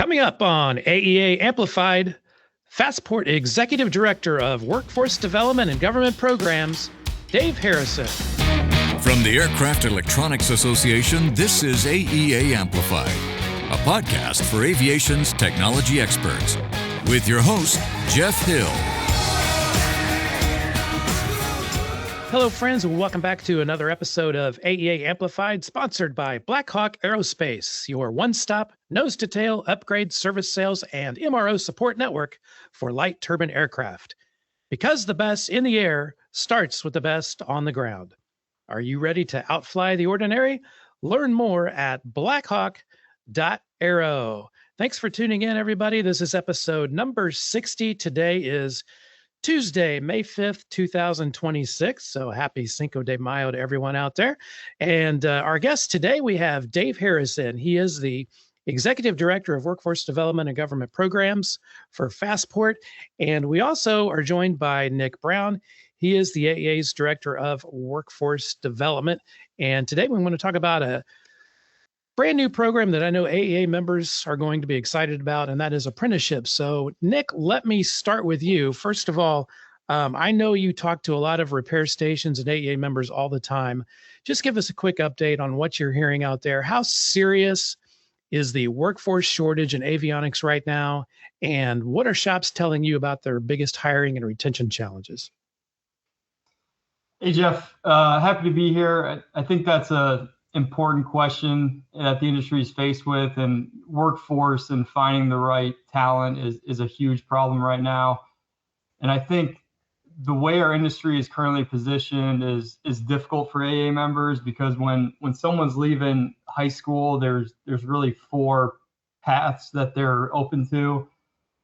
Coming up on AEA Amplified, Fastport Executive Director of Workforce Development and Government Programs, Dave Harrison. From the Aircraft Electronics Association, this is AEA Amplified, a podcast for aviation's technology experts, with your host, Jeff Hill. Hello, friends, and welcome back to another episode of AEA Amplified, sponsored by Blackhawk Aerospace, your one-stop, nose-to-tail upgrade service sales and MRO support network for light turbine aircraft. Because the best in the air starts with the best on the ground. Are you ready to outfly the ordinary? Learn more at blackhawk.aero. Thanks for tuning in, everybody. This is episode number 60. Today is Tuesday, May 5th, 2026. So happy Cinco de Mayo to everyone out there. And our guest today, we have Dave Harrison. He is the Executive Director of Workforce Development and Government Programs for Fastport. And we also are joined by Nick Brown. He is the AEA's Director of Workforce Development. And today we want to talk about a brand new program that I know AEA members are going to be excited about, and that is apprenticeships. So, Nick, let me start with you. First of all, I know you talk to a lot of repair stations and AEA members all the time. Just give us a quick update on what you're hearing out there. How serious is the workforce shortage in avionics right now? And what are shops telling you about their biggest hiring and retention challenges? Hey, Jeff, happy to be here. I think that's a important question that the industry is faced with, and workforce and finding the right talent is a huge problem right now. And I think the way our industry is currently positioned is difficult for AA members, because when someone's leaving high school, there's really four paths that they're open to.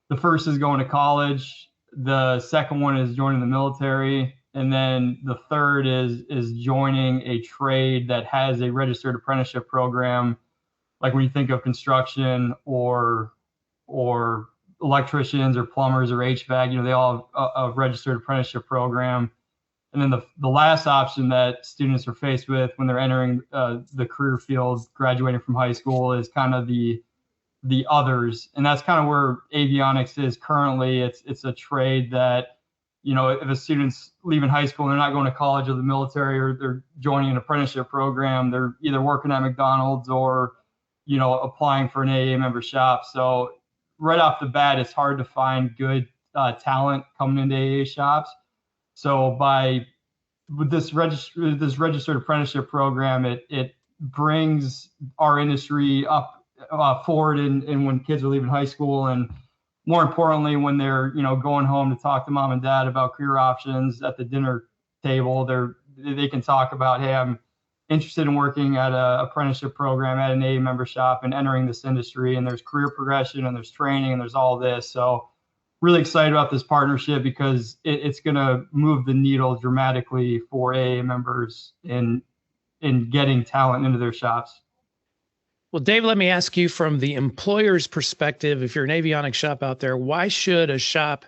The first is going to college. The second one is joining the military. And then the third is joining a trade that has a registered apprenticeship program, like when you think of construction or electricians or plumbers or HVAC, they all have a registered apprenticeship program. And then the last option that students are faced with when they're entering the career field, graduating from high school, is kind of the others. And that's kind of where avionics is currently. It's a trade that, if a student's leaving high school and they're not going to college or the military, or they're joining an apprenticeship program, they're either working at McDonald's or, applying for an AA member shop. So right off the bat, it's hard to find good talent coming into AA shops. So with this registered apprenticeship program, it brings our industry up forward and when kids are leaving high school, and more importantly, when they're, going home to talk to mom and dad about career options at the dinner table, they can talk about, hey, I'm interested in working at an apprenticeship program at an AA member shop and entering this industry. And there's career progression and there's training and there's all this. So really excited about this partnership, because it's going to move the needle dramatically for AA members in getting talent into their shops. Well, Dave, let me ask you from the employer's perspective, if you're an avionics shop out there, why should a shop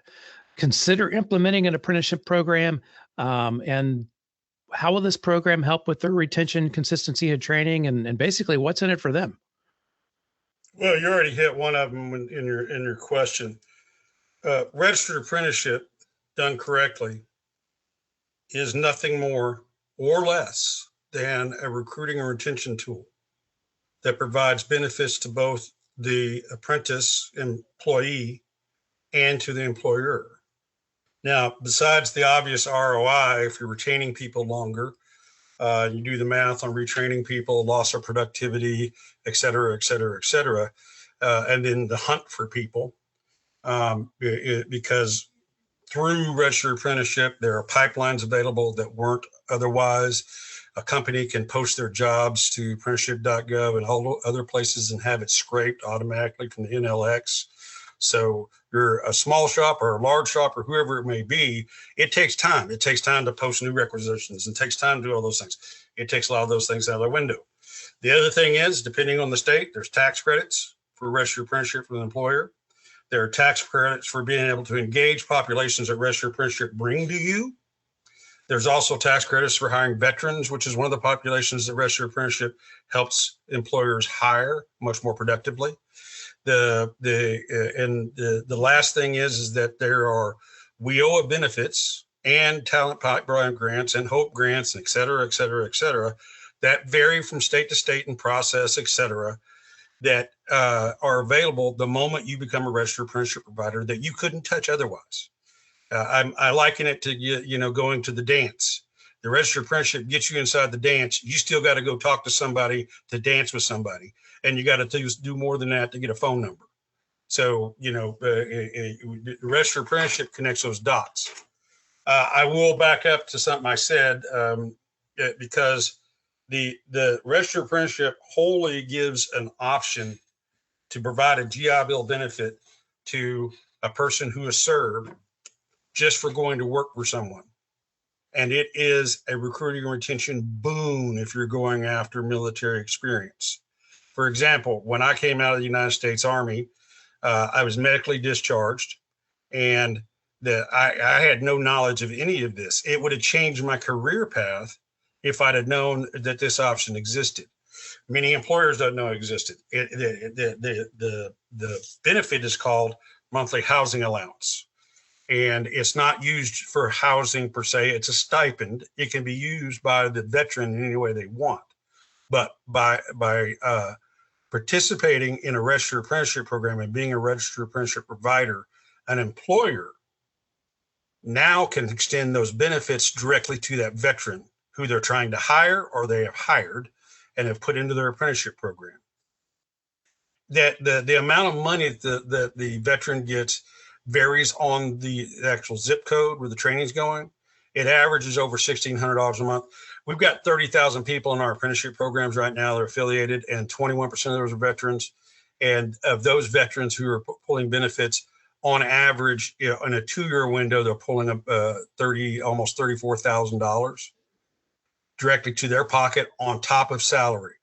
consider implementing an apprenticeship program? And how will this program help with their retention, consistency, and training? And basically, what's in it for them? Well, you already hit one of them in your question. Registered apprenticeship done correctly is nothing more or less than a recruiting and retention tool that provides benefits to both the apprentice employee and to the employer. Now, besides the obvious ROI, if you're retaining people longer, you do the math on retraining people, loss of productivity, et cetera, et cetera, et cetera. And then the hunt for people, because through registered apprenticeship, there are pipelines available that weren't otherwise. A company can post their jobs to apprenticeship.gov and all other places and have it scraped automatically from the NLX. So you're a small shop or a large shop or whoever it may be, it takes time. It takes time to post new requisitions. It takes time to do all those things. It takes a lot of those things out of the window. The other thing is, depending on the state, there's tax credits for registered apprenticeship for the employer. There are tax credits for being able to engage populations that registered apprenticeship bring to you. There's also tax credits for hiring veterans, which is one of the populations that registered apprenticeship helps employers hire much more productively. The last thing is that there are WIOA benefits and talent pipeline grants and hope grants, et cetera, et cetera, et cetera, that vary from state to state and process, et cetera, that are available the moment you become a registered apprenticeship provider that you couldn't touch otherwise. I liken it to, going to the dance. The registered apprenticeship gets you inside the dance. You still got to go talk to somebody to dance with somebody. And you got to do more than that to get a phone number. So, the registered apprenticeship connects those dots. I will back up to something I said because the registered apprenticeship wholly gives an option to provide a GI Bill benefit to a person who is served just for going to work for someone. And it is a recruiting and retention boon if you're going after military experience. For example, when I came out of the United States Army, I was medically discharged, and I had no knowledge of any of this. It would have changed my career path if I'd have known that this option existed. Many employers don't know it existed. The benefit is called monthly housing allowance. And it's not used for housing per se. It's a stipend. It can be used by the veteran in any way they want. But by participating in a registered apprenticeship program and being a registered apprenticeship provider, an employer now can extend those benefits directly to that veteran who they're trying to hire or they have hired and have put into their apprenticeship program. That the amount of money that the veteran gets varies on the actual zip code where the training's going. It averages over $1,600 a month. We've got 30,000 people in our apprenticeship programs right now that are affiliated, and 21% of those are veterans. And of those veterans who are pulling benefits, on average, in a 2-year window, they're pulling up almost $34,000 directly to their pocket on top of salary.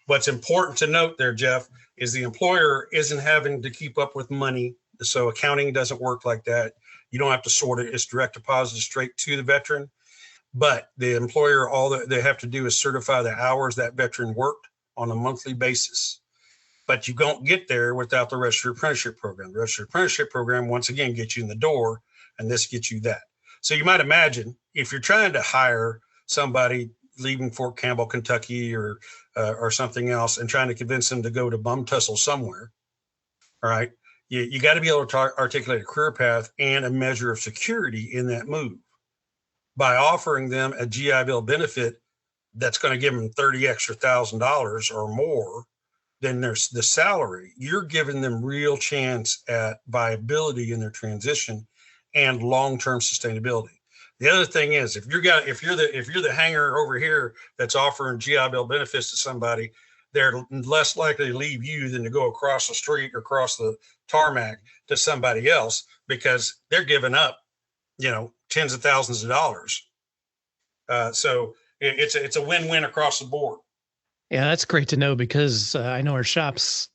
What's important to note there, Jeff, is the employer isn't having to keep up with money. So accounting doesn't work like that. You don't have to sort it. It's direct deposited straight to the veteran. But the employer, all that they have to do is certify the hours that veteran worked on a monthly basis. But you don't get there without the registered apprenticeship program. The registered apprenticeship program, once again, gets you in the door, and this gets you that. So you might imagine if you're trying to hire somebody leaving Fort Campbell, Kentucky, or something else, and trying to convince them to go to bum tussle somewhere, all right, you got to be able to articulate a career path and a measure of security in that move. By offering them a GI Bill benefit that's going to give them $30,000 extra or more than the salary, you're giving them real chance at viability in their transition and long-term sustainability. The other thing is, if you're the hanger over here that's offering GI Bill benefits to somebody, they're less likely to leave you than to go across the street or across the tarmac to somebody else, because they're giving up, tens of thousands of dollars. So it's a win-win across the board. Yeah, that's great to know, because I know our shops,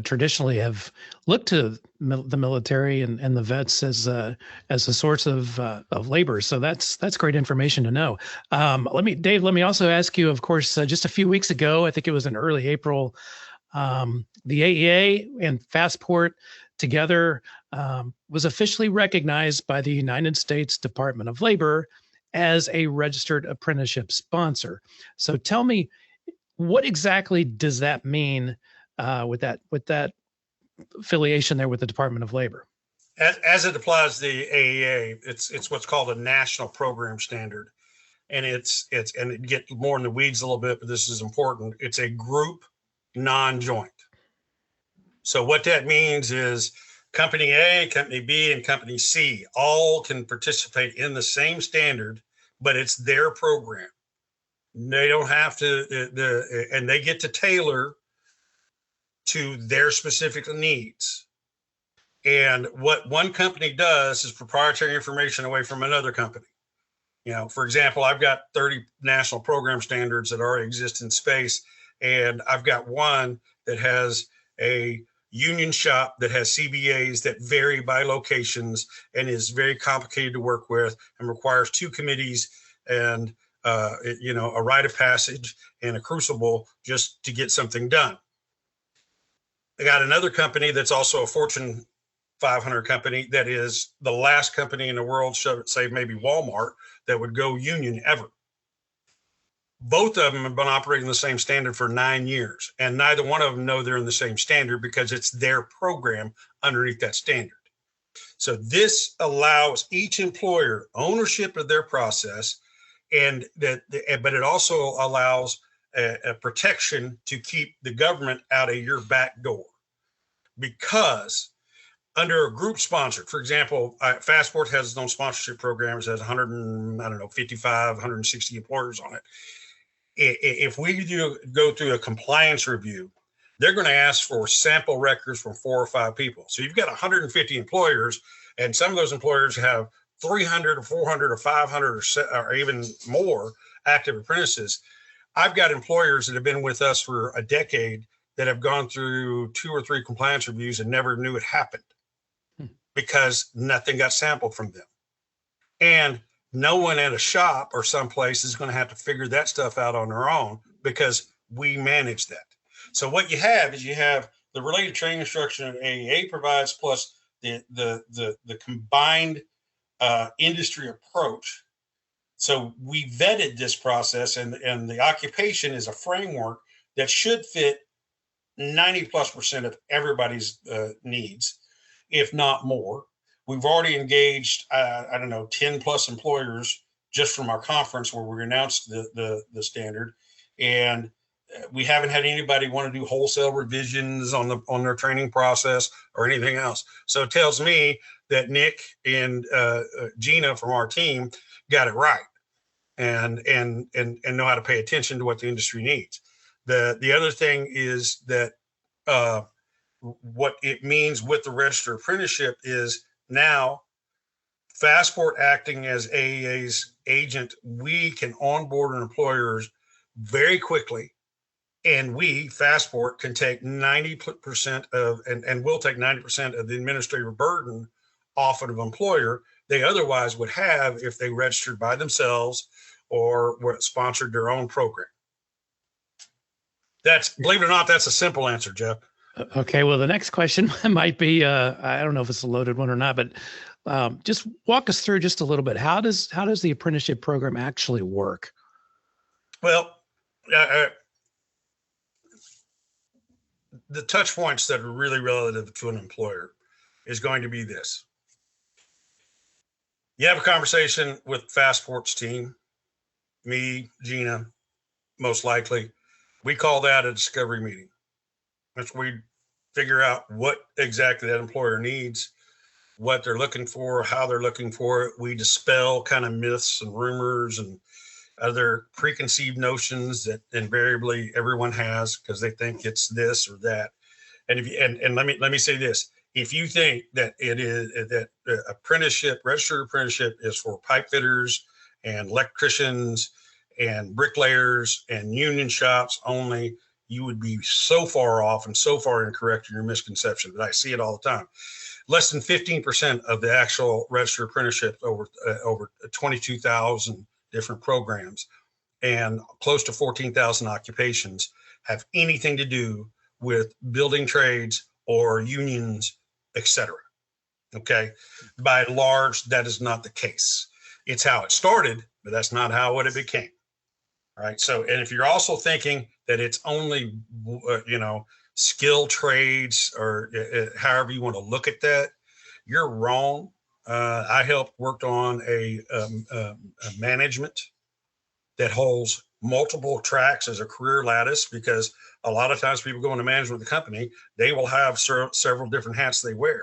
traditionally have looked to the military and the vets as a source of labor. So that's great information to know. Dave, let me also ask you, of course, just a few weeks ago, I think it was in early April, the AEA and Fastport together was officially recognized by the United States Department of Labor as a registered apprenticeship sponsor. So tell me, what exactly does that mean with that affiliation there with the Department of Labor? As it applies to the AEA, it's what's called a national program standard, and and it get more in the weeds a little bit, but this is important. It's a group non-joint. So what that means is Company A, Company B, and Company C all can participate in the same standard, but it's their program. They don't have to, and they get to tailor to their specific needs. And what one company does is proprietary information away from another company. For example, I've got 30 national program standards that already exist in space, and I've got one that has a union shop that has CBAs that vary by locations and is very complicated to work with and requires 2 committees and a rite of passage and a crucible just to get something done. I got another company that's also a Fortune 500 company that is the last company in the world, say maybe Walmart, that would go union ever. Both of them have been operating the same standard for 9 years, and neither one of them know they're in the same standard because it's their program underneath that standard. So this allows each employer ownership of their process, and but it also allows a protection to keep the government out of your back door. Because under a group sponsored, for example, Fastport has its own sponsorship programs, has 55, 160 employers on it. If we go through a compliance review, they're going to ask for sample records from 4 or 5 people. So you've got 150 employers, and some of those employers have 300 or 400 or 500 or even more active apprentices. I've got employers that have been with us for a decade that have gone through 2 or 3 compliance reviews and never knew it happened because nothing got sampled from them. And no one at a shop or someplace is going to have to figure that stuff out on their own because we manage that. So what you have is you have the related training instruction that AEA provides, plus the combined industry approach. So we vetted this process, and the occupation is a framework that should fit 90+% of everybody's needs, if not more. We've already engaged, 10 plus employers just from our conference where we announced the standard. And we haven't had anybody want to do wholesale revisions on their training process or anything else. So it tells me that Nick and Gina from our team got it right and know how to pay attention to what the industry needs. The other thing is that what it means with the registered apprenticeship is now Fastport acting as AEA's agent, we can onboard employers very quickly, and we, Fastport, can take 90% of, and will take 90% of the administrative burden off of an employer they otherwise would have if they registered by themselves or were sponsored their own program. That's, believe it or not, that's a simple answer, Jeff. Okay, well, the next question might be, I don't know if it's a loaded one or not, but just walk us through just a little bit. How does the apprenticeship program actually work? Well, the touch points that are really relative to an employer is going to be this. You have a conversation with Fastport's team, me, Gina, most likely. We call that a discovery meeting. That's where we figure out what exactly that employer needs, what they're looking for, how they're looking for it. We dispel kind of myths and rumors and other preconceived notions that invariably everyone has because they think it's this or that. And let me say this: if you think that it is that apprenticeship, registered apprenticeship, is for pipe fitters and electricians and bricklayers and union shops only, you would be so far off and so far incorrect in your misconception that I see it all the time. Less than 15% of the actual registered apprenticeship over 22,000 different programs and close to 14,000 occupations have anything to do with building trades or unions, etc. Okay. By and large, that is not the case. It's how it started, but that's not how it became. All right. So, and if you're also thinking that it's only, skilled trades or however you want to look at that, you're wrong. I worked on a management that holds multiple tracks as a career lattice, because a lot of times people go into management of the company, they will have several different hats they wear,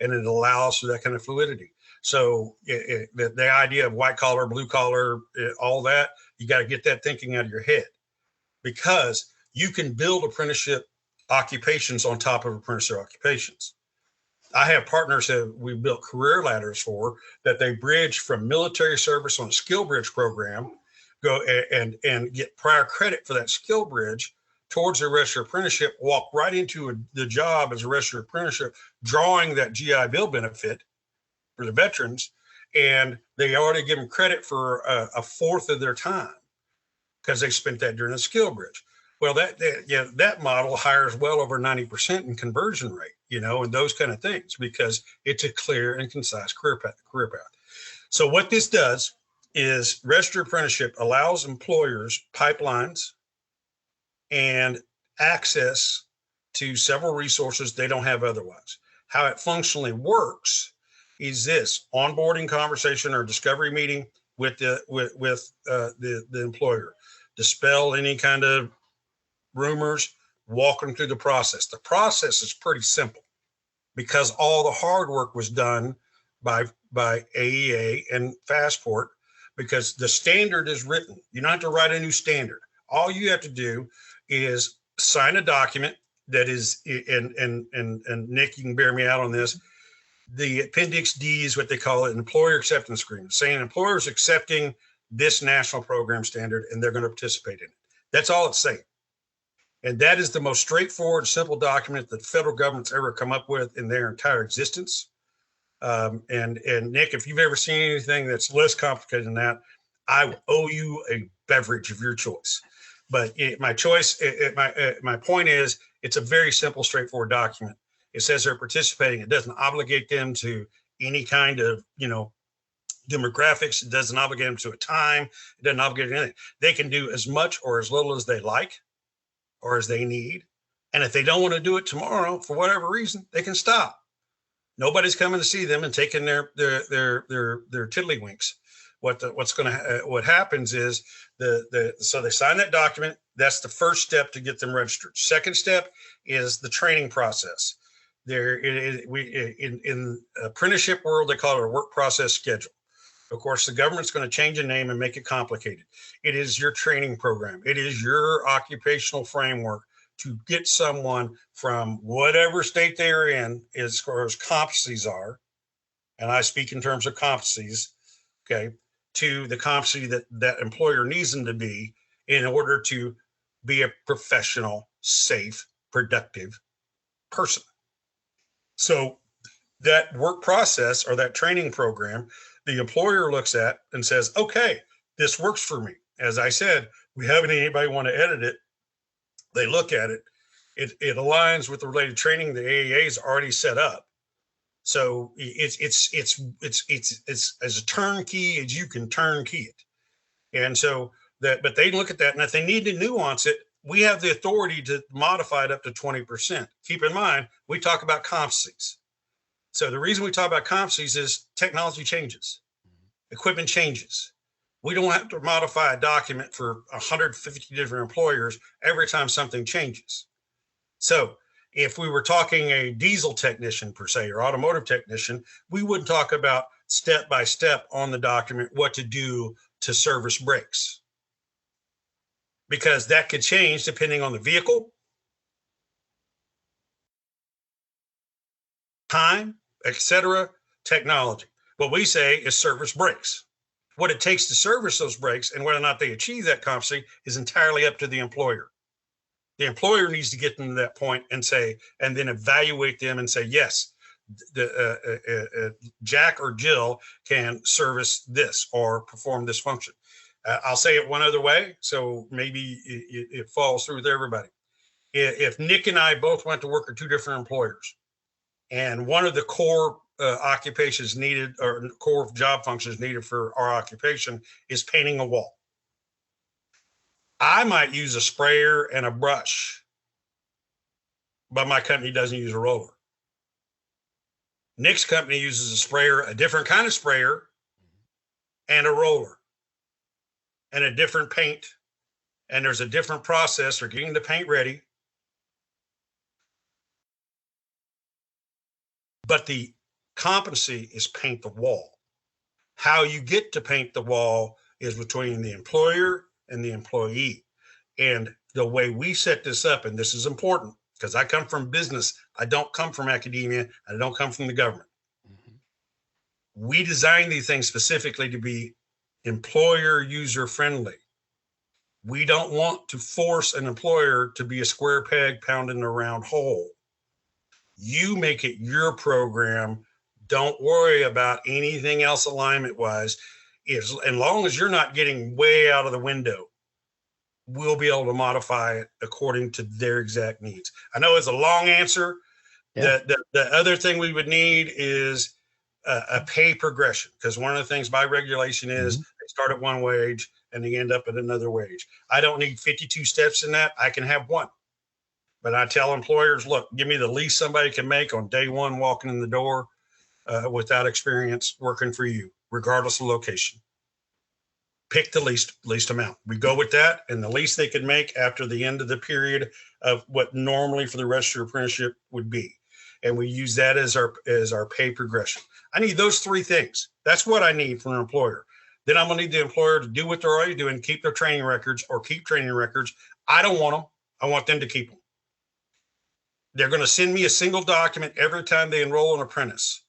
and it allows for that kind of fluidity. So the idea of white collar, blue collar, all that, you got to get that thinking out of your head, because you can build apprenticeship occupations on top of apprenticeship occupations. I have partners that we built career ladders for, that they bridge from military service on a skill bridge program, go and get prior credit for that skill bridge towards their registered apprenticeship, walk right into the job as a registered apprenticeship, drawing that GI Bill benefit for the veterans, and they already give them credit for a fourth of their time because they spent that during the skill bridge. Well, that model hires well over 90% in conversion rate, and those kind of things, because it's a clear and concise career path. So what this does is registered apprenticeship allows employers pipelines and access to several resources they don't have otherwise. How it functionally works is this: onboarding conversation or discovery meeting with the employer, dispel any kind of rumors, walk them through the process. The process is pretty simple because all the hard work was done by AEA and Fastport, because the standard is written. You don't have to write a new standard. All you have to do is sign a document that is, and Nick, you can bear me out on this. The Appendix D is what they call it, an employer acceptance agreement, saying employers accepting this national program standard and they're going to participate in it. That's all it's saying. And that is the most straightforward, simple document that the federal government's ever come up with in their entire existence. And Nick, if you've ever seen anything that's less complicated than that, I owe you a beverage of your choice. But my point is, it's a very simple, straightforward document. It says they're participating. It doesn't obligate them to any kind of, demographics. It doesn't obligate them to a time. It doesn't obligate anything. They can do as much or as little as they like or as they need. And if they don't want to do it tomorrow, for whatever reason, they can stop. Nobody's coming to see them and taking their tiddlywinks. What happens is so they sign that document. That's the first step to get them registered. Second step is the training process. In apprenticeship world, they call it a work process schedule. Of course, the government's going to change the name and make it complicated. It is your training program. It is your occupational framework to get someone from whatever state they're in, as far as competencies are, and I speak in terms of competencies, okay, to the competency that employer needs them to be in order to be a professional, safe, productive person. So that work process or that training program, the employer looks at and says, okay, this works for me. As I said, we haven't anybody want to edit it. They look at it. It aligns with the related training the AEA is already set up. So it's as a turnkey as you can turnkey it. And so but they look at that, and if they need to nuance it, we have the authority to modify it up to 20%. Keep in mind, we talk about competencies. So the reason we talk about competencies is technology changes, equipment changes. We don't have to modify a document for 150 different employers every time something changes. So if we were talking a diesel technician per se, or automotive technician, we wouldn't talk about step by step on the document what to do to service brakes, because that could change depending on the vehicle, time, etc., technology. What we say is service brakes. What it takes to service those brakes and whether or not they achieve that competency is entirely up to the employer. The employer needs to get them to that point and then evaluate them and say, yes, Jack or Jill can service this or perform this function. I'll say it one other way, so maybe it falls through with everybody. If Nick and I both went to work at two different employers, and one of the core occupations needed, or core job functions needed for our occupation, is painting a wall, I might use a sprayer and a brush, but my company doesn't use a roller. Nick's company uses a sprayer, a different kind of sprayer, and a roller, and a different paint, and there's a different process for getting the paint ready. But the competency is paint the wall. How you get to paint the wall is between the employer and the employee. And the way we set this up, and this is important because I come from business, I don't come from academia, I don't come from the government. Mm-hmm. We design these things specifically to be employer user friendly. We don't want to force an employer to be a square peg pounding a round hole. You make it your program. Don't worry about anything else alignment wise. As long as you're not getting way out of the window we'll be able to modify it according to their exact needs. I know it's a long answer. Yeah. The other thing we would need is a pay progression, because one of the things by regulation is they start at one wage and they end up at another wage. I don't need 52 steps in that. I can have one. But I tell employers, look, give me the least somebody can make on day one walking in the door without experience working for you, regardless of location. Pick the least amount. We go with that, and the least they could make after the end of the period of what normally for the rest of your apprenticeship would be. And we use that as our pay progression. I need those three things. That's what I need from an employer. Then I'm gonna need the employer to do what they're already doing, keep their training records or keep training records. I don't want them. I want them to keep them. They're going to send me a single document every time they enroll an apprentice.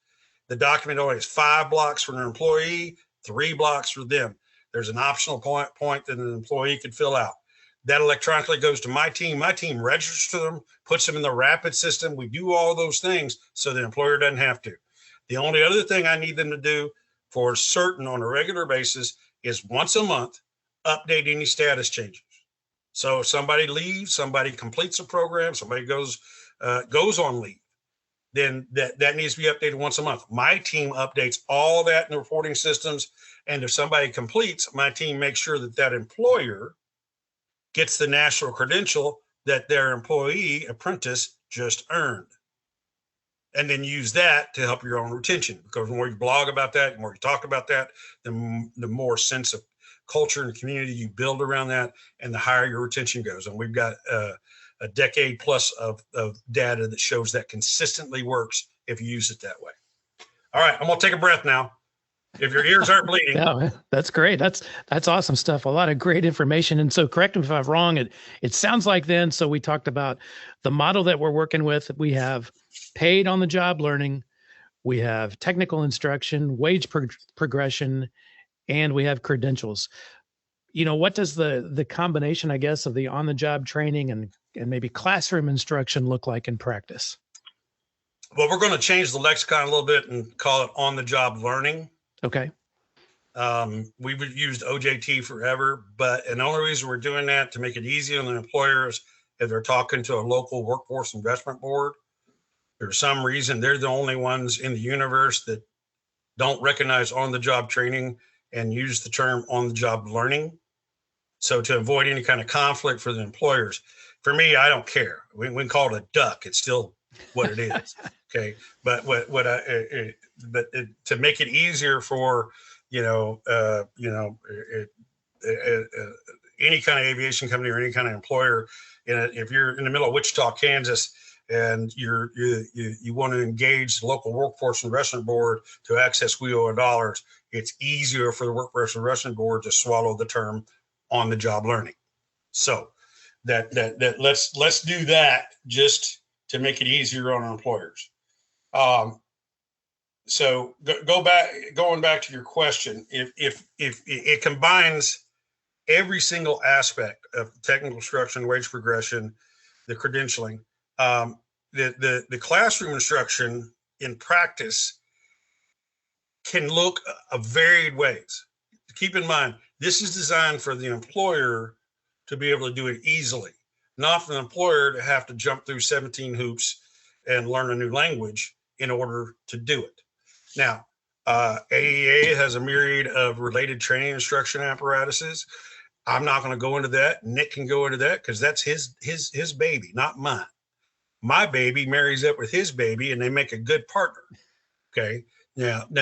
The document only has 5 blocks for an employee, 3 blocks for them. There's an optional point that an employee could fill out. That electronically goes to my team. My team registers them, puts them in the rapid system. We do all those things so the employer doesn't have to. The only other thing I need them to do for certain on a regular basis is once a month, update any status changes. So if somebody leaves, somebody completes a program, somebody goes on leave, then that needs to be updated once a month. My team updates all that in the reporting systems. And if somebody completes, my team makes sure that that employer gets the national credential that their employee apprentice just earned. And then use that to help your own retention, because the more you blog about that, the more you talk about that, the more sense of culture and community you build around that, and the higher your retention goes. And we've got a decade plus of data that shows that consistently works if you use it that way. All right, I'm gonna take a breath now. If your ears aren't bleeding. Yeah, that's great. That's awesome stuff. A lot of great information. And so correct me if I'm wrong. It sounds like then, so we talked about the model that we're working with. We have paid on the job learning, we have technical instruction, wage progression, and we have credentials. You know, what does the combination, I guess, of the on-the-job training and maybe classroom instruction look like in practice? Well, we're going to change the lexicon a little bit and call it on-the-job learning. Okay. We've used OJT forever, but the only reason we're doing that to make it easy on the employers if they're talking to a local workforce investment board. For some reason, they're the only ones in the universe that don't recognize on-the-job training and use the term on-the-job learning. So to avoid any kind of conflict for the employers, for me, I don't care. We can call it a duck. It's still what it is. Okay. But to make it easier for, any kind of aviation company or any kind of employer, if you're in the middle of Wichita, Kansas, and you want to engage the local workforce investment board to access WIO dollars, it's easier for the workforce investment board to swallow the term on-the-job learning. So that let's do that just to make it easier on our employers. So going back to your question, if it combines every single aspect of technical instruction, wage progression, the credentialing, the classroom instruction in practice can look of varied ways. Keep in mind, this is designed for the employer to be able to do it easily, not for the employer to have to jump through 17 hoops and learn a new language in order to do it. Now, AEA has a myriad of related training instruction apparatuses. I'm not going to go into that. Nick can go into that because that's his baby, not mine. My baby marries up with his baby, and they make a good partner. Okay. Now, in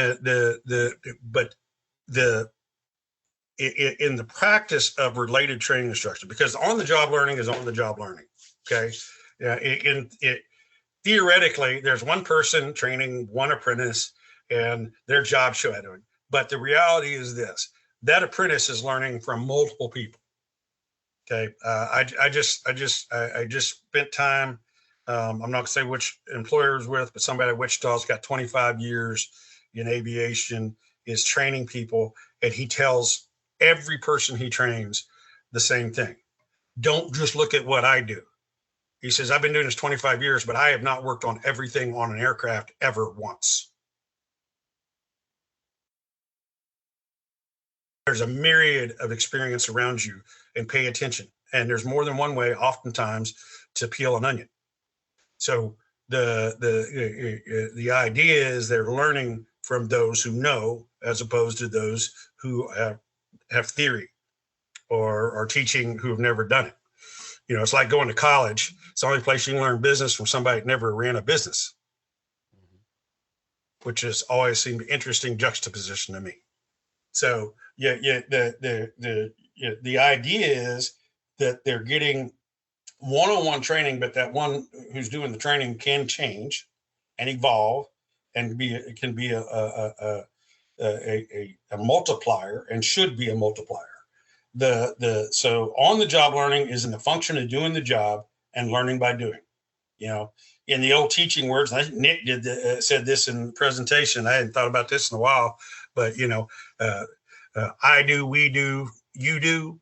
the practice of related training instruction, because on-the-job learning is on-the-job learning. Okay. Theoretically, there's one person training one apprentice, and their job shadowing. But the reality is this: that apprentice is learning from multiple people. Okay. I just spent time. I'm not gonna say which employer is with, but somebody at Wichita's got 25 years in aviation, is training people, and he tells every person he trains the same thing. Don't just look at what I do. He says, I've been doing this 25 years, but I have not worked on everything on an aircraft ever once. There's a myriad of experience around you, and pay attention. And there's more than one way, oftentimes, to peel an onion. So the idea is they're learning from those who know, as opposed to those who have theory or are teaching who have never done it. It's like going to college. It's the only place you can learn business from somebody that never ran a business, which has always seemed an interesting juxtaposition to me. So the idea is that they're getting one-on-one training, but that one who's doing the training can change and evolve and can be a multiplier, and should be a multiplier. So on the job learning is in the function of doing the job and learning by doing. In the old teaching words, I think Nick said this in the presentation. I hadn't thought about this in a while, but I do, we do, you do,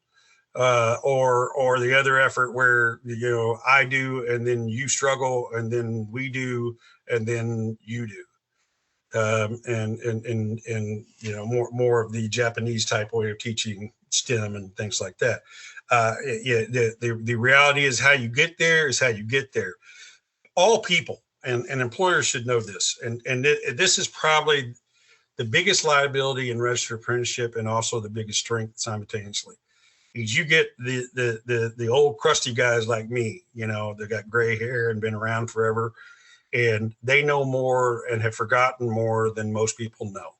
or the other effort where I do and then you struggle and then we do and then you do. And more of the Japanese type way of teaching STEM and things like that. The reality is how you get there is how you get there. All people and employers should know this. And this is probably the biggest liability in registered apprenticeship, and also the biggest strength simultaneously. Is you get the old crusty guys like me, that got gray hair and been around forever, and they know more and have forgotten more than most people know.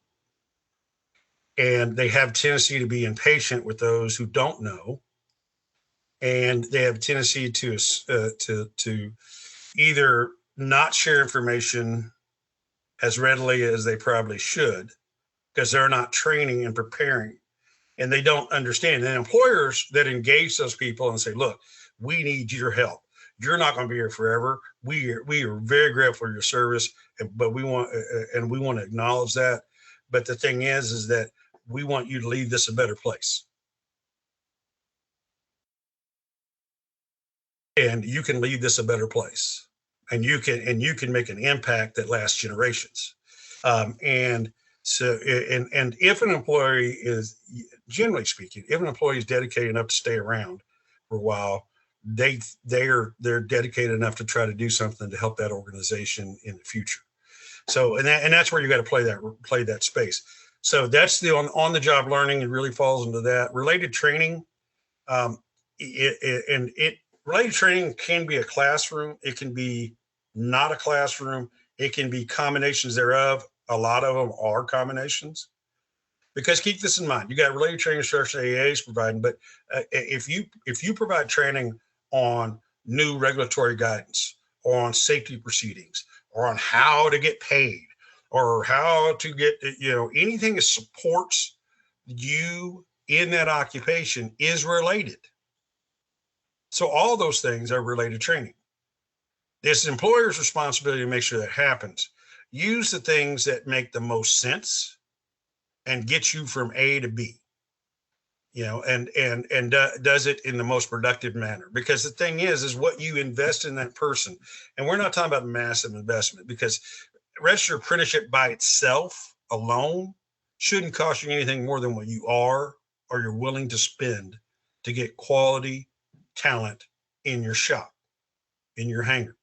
And they have a tendency to be impatient with those who don't know. And they have a tendency to either not share information as readily as they probably should, because they're not training and preparing, and they don't understand. And employers that engage those people and say, look, we need your help. You're not going to be here forever. We are very grateful for your service, but we want to acknowledge that. But the thing is that we want you to leave this a better place. And you can leave this a better place, and you can make an impact that lasts generations. And if an employee is, generally speaking, if an employee is dedicated enough to stay around for a while, they're dedicated enough to try to do something to help that organization in the future. So, and that's where you got to play that space. So that's the on the job learning. It really falls into that. Related training, related training can be a classroom. It can be not a classroom. It can be combinations thereof. A lot of them are combinations, because keep this in mind. You got related training instruction AAA is providing, but if you provide training on new regulatory guidance, or on safety proceedings, or on how to get paid, or how to get, anything that supports you in that occupation is related. So all those things are related training. It's the employer's responsibility to make sure that happens. Use the things that make the most sense and get you from A to B, and does it in the most productive manner. Because the thing is what you invest in that person. And we're not talking about massive investment, because registered apprenticeship by itself alone shouldn't cost you anything more than what you are or you're willing to spend to get quality talent in your shop, in your hangar.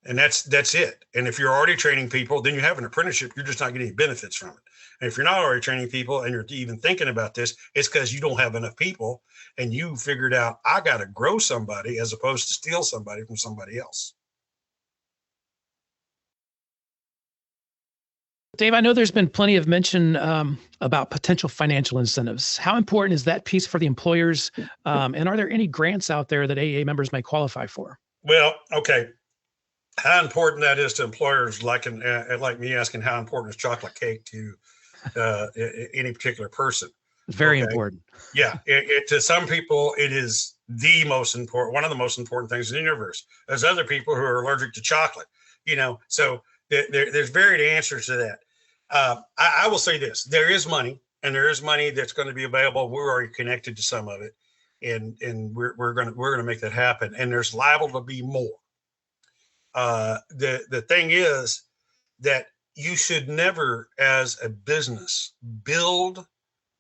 And that's it. And if you're already training people, then you have an apprenticeship. You're just not getting any benefits from it. And if you're not already training people and you're even thinking about this, it's because you don't have enough people, and you figured out, I got to grow somebody as opposed to steal somebody from somebody else. Dave, I know there's been plenty of mention about potential financial incentives. How important is that piece for the employers? And are there any grants out there that AEA members may qualify for? Well, okay. How important that is to employers, like me asking how important is chocolate cake to any particular person. Very important. Yeah, to some people, it is the most important, one of the most important things in the universe. There's other people who are allergic to chocolate, so there's varied answers to that. I will say this: there is money, and there is money that's going to be available. We're already connected to some of it, and we're going to make that happen. And there's liable to be more. The thing is that you should never, as a business, build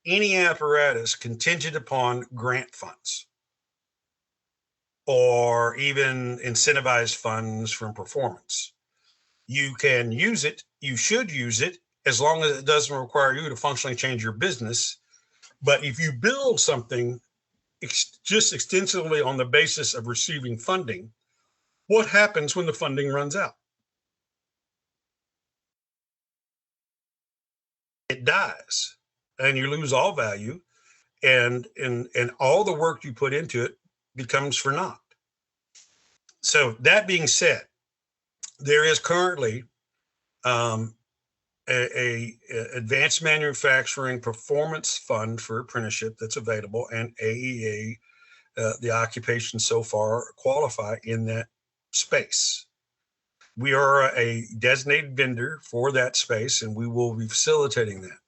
any apparatus contingent upon grant funds. or even incentivized funds from performance. You can use it, you should use it, as long as it doesn't require you to functionally change your business. But if you build something just extensively on the basis of receiving funding, what happens when the funding runs out? It dies, and you lose all value, and all the work you put into it becomes for naught. So that being said, there is currently a advanced manufacturing performance fund for apprenticeship that's available, and AEA, the occupations so far qualify in that space. We are a designated vendor for that space, and we will be facilitating that.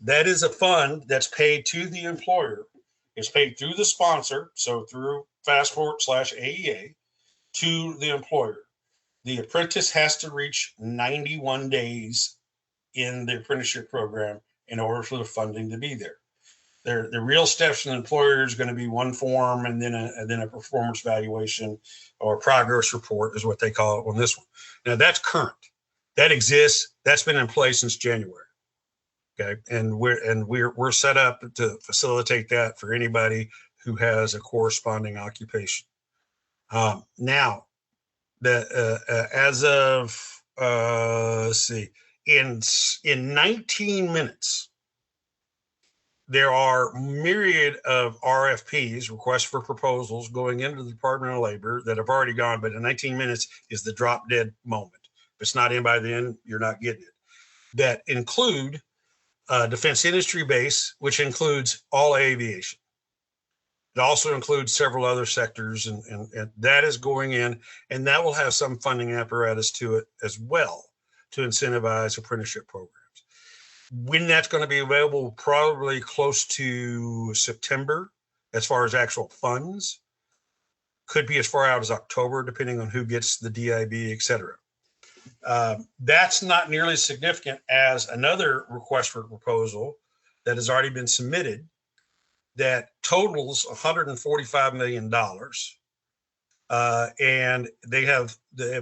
That is a fund that's paid to the employer. It's paid through the sponsor, so through Fastport/AEA, to the employer. The apprentice has to reach 91 days in the apprenticeship program in order for the funding to be there. The real steps from the employer is going to be one form, and then a performance valuation or progress report is what they call it on this one. Now that's current. That exists. That's been in place since January. Okay, and we're set up to facilitate that for anybody who has a corresponding occupation. Now, as of let's see, in 19 minutes, there are myriad of RFPs, requests for proposals, going into the Department of Labor that have already gone, but in 19 minutes is the drop dead moment. If it's not in by then, you're not getting it. That include defense industry base, which includes all aviation. It also includes several other sectors, and that is going in, and that will have some funding apparatus to it as well to incentivize apprenticeship programs. When that's going to be available, probably close to September, as far as actual funds. Could be as far out as October, depending on who gets the DIB, et cetera. That's not nearly as significant as another request for proposal that has already been submitted that totals $145 million. And they have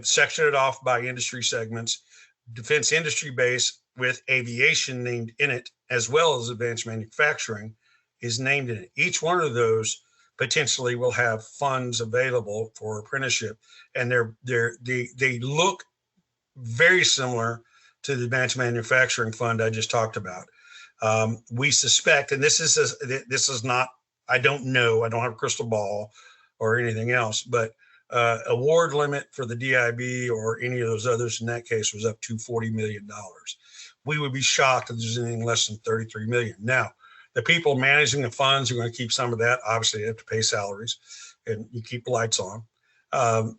sectioned it off by industry segments, defense industry base with aviation named in it, as well as advanced manufacturing is named in it. Each one of those potentially will have funds available for apprenticeship, and they look very similar to the advanced manufacturing fund I just talked about. We suspect, and this is not, I don't know, I don't have a crystal ball or anything else, but award limit for the DIB or any of those others in that case was up to $40 million. We would be shocked if there's anything less than $33 million. Now, the people managing the funds are going to keep some of that. Obviously, they have to pay salaries, and you keep the lights on.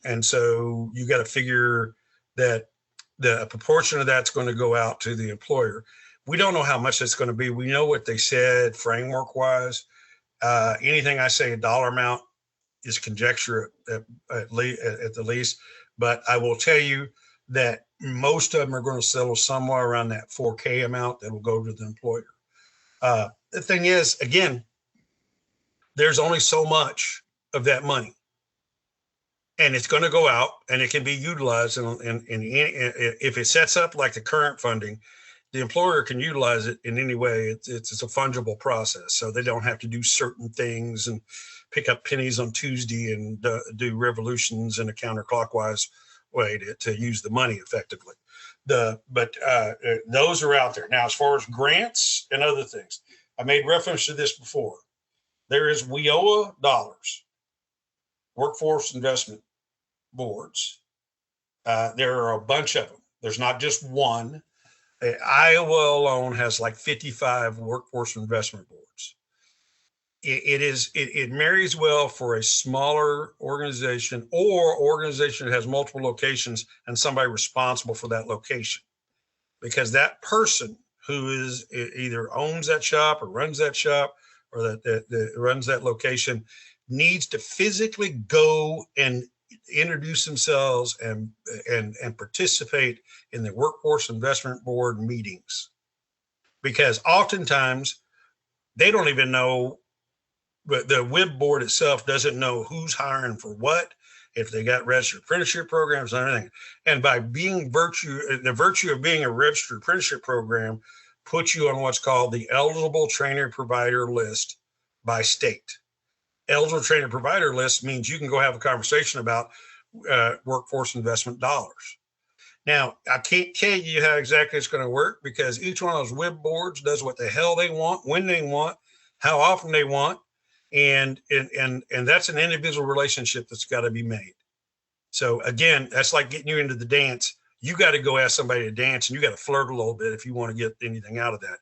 And so you got to figure that the proportion of that's going to go out to the employer. We don't know how much that's going to be. We know what they said framework-wise. Anything I say a dollar amount is conjecture at the least. But I will tell you that most of them are going to settle somewhere around that $4K amount that will go to the employer. The thing is, again, there's only so much of that money, and it's going to go out, and it can be utilized. And if it sets up like the current funding, the employer can utilize it in any way. It's a fungible process, so they don't have to do certain things and pick up pennies on Tuesday and do revolutions in a counterclockwise way to use the money effectively. But those are out there. Now, as far as grants and other things, I made reference to this before. There is WIOA dollars, workforce investment boards. There are a bunch of them. There's not just one. Iowa alone has like 55 workforce investment boards. It marries well for a smaller organization or organization that has multiple locations and somebody responsible for that location, because that person who is either owns that shop or runs that shop or that runs that location needs to physically go and introduce themselves and participate in the workforce investment board meetings, because oftentimes they don't even know the WIB board itself doesn't know who's hiring for what, if they got registered apprenticeship programs and everything. And by being the virtue of being a registered apprenticeship program puts you on what's called the eligible trainer provider list by state. Eligible trainer provider list means you can go have a conversation about workforce investment dollars. Now, I can't tell you how exactly it's going to work because each one of those WIB boards does what the hell they want, when they want, how often they want, and that's an individual relationship that's got to be made. So again, that's like getting you into the dance. You got to go ask somebody to dance, and you got to flirt a little bit if you want to get anything out of that,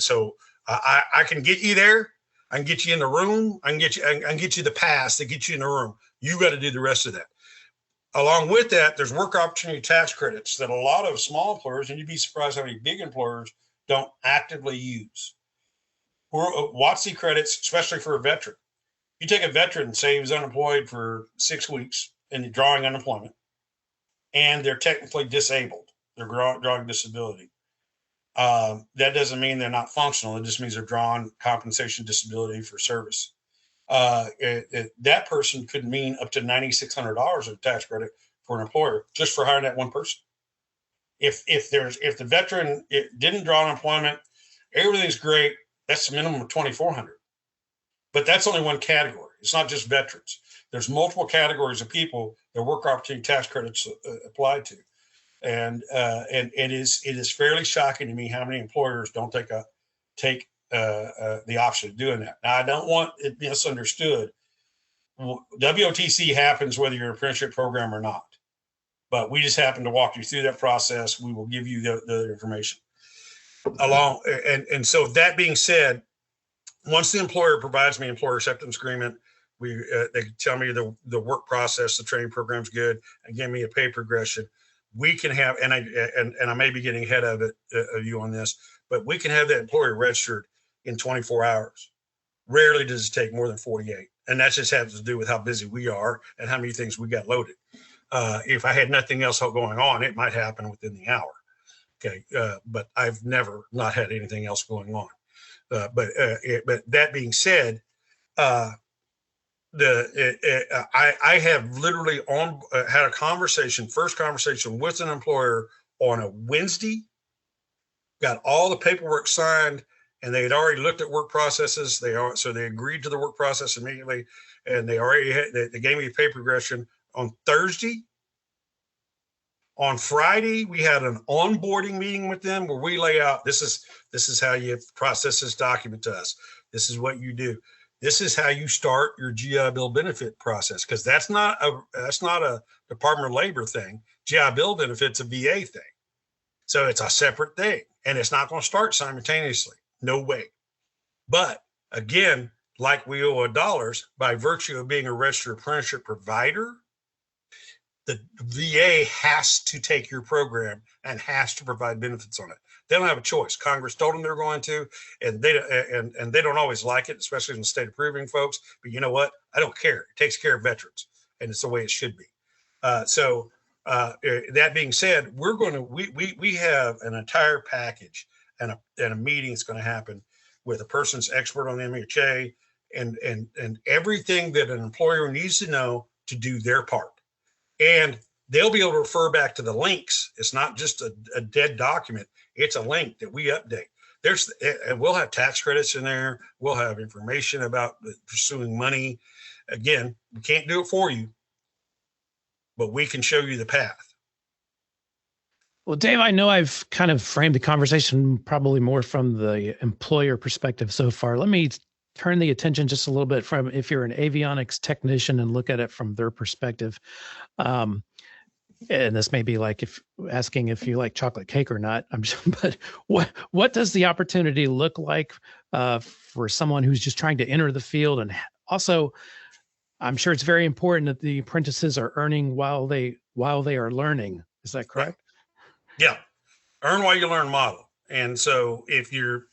So I can get you there. I can get you in the room. I can get you the pass to get you in the room. You got to do the rest of that. Along with that, there's work opportunity tax credits that a lot of small employers, and you'd be surprised how many big employers don't actively use. WOTC credits, especially for a veteran. You take a veteran, say he was unemployed for 6 weeks and drawing unemployment, and they're technically disabled. They're drawing disability. That doesn't mean they're not functional. It just means they're drawing compensation disability for service. That person could mean up to $9,600 of tax credit for an employer just for hiring that one person. If the veteran didn't draw unemployment, everything's great. That's the minimum of $2,400. But that's only one category. It's not just veterans. There's multiple categories of people that work opportunity tax credits apply to, and it is fairly shocking to me how many employers don't take the option of doing that. Now, I don't want it misunderstood. WOTC happens whether you're in an apprenticeship program or not, but we just happen to walk you through that process. We will give you the information along. And so that being said, once the employer provides me employer acceptance agreement, they tell me the work process, the training program's good, and give me a pay progression. We can have, and I may be getting ahead of you on this, but we can have that employer registered in 24 hours. Rarely does it take more than 48. And that just has to do with how busy we are and how many things we got loaded. If I had nothing else going on, it might happen within the hour. Okay. But I've never not had anything else going on. But that being said, I have literally had a first conversation with an employer on a Wednesday, got all the paperwork signed, and they had already looked at work processes. So they agreed to the work process immediately, and they gave me a pay progression on Thursday. On Friday, we had an onboarding meeting with them where we lay out, this is how you process this document to us. This is what you do. This is how you start your GI Bill benefit process, because that's not a Department of Labor thing. GI Bill benefit's a VA thing. So it's a separate thing, and it's not going to start simultaneously. No way. But again, like we owe $1, by virtue of being a registered apprenticeship provider, the VA has to take your program and has to provide benefits on it. They don't have a choice. Congress told them they're going to, and they don't always like it, especially in the state approving folks. But you know what? I don't care. It takes care of veterans, and it's the way it should be. That being said, we have an entire package and a meeting that's going to happen with a person's expert on MHA and everything that an employer needs to know to do their part. And they'll be able to refer back to the links. It's not just a dead document. It's a link that we update. And we'll have tax credits in there. We'll have information about pursuing money. Again, we can't do it for you, but we can show you the path. Well, Dave, I know I've kind of framed the conversation probably more from the employer perspective so far. Let me turn the attention just a little bit from if you're an avionics technician and look at it from their perspective. And this may be like asking if you like chocolate cake or not. But what does the opportunity look like for someone who's just trying to enter the field? And also, I'm sure it's very important that the apprentices are earning while they are learning. Is that correct? Yeah, earn while you learn model. And so if you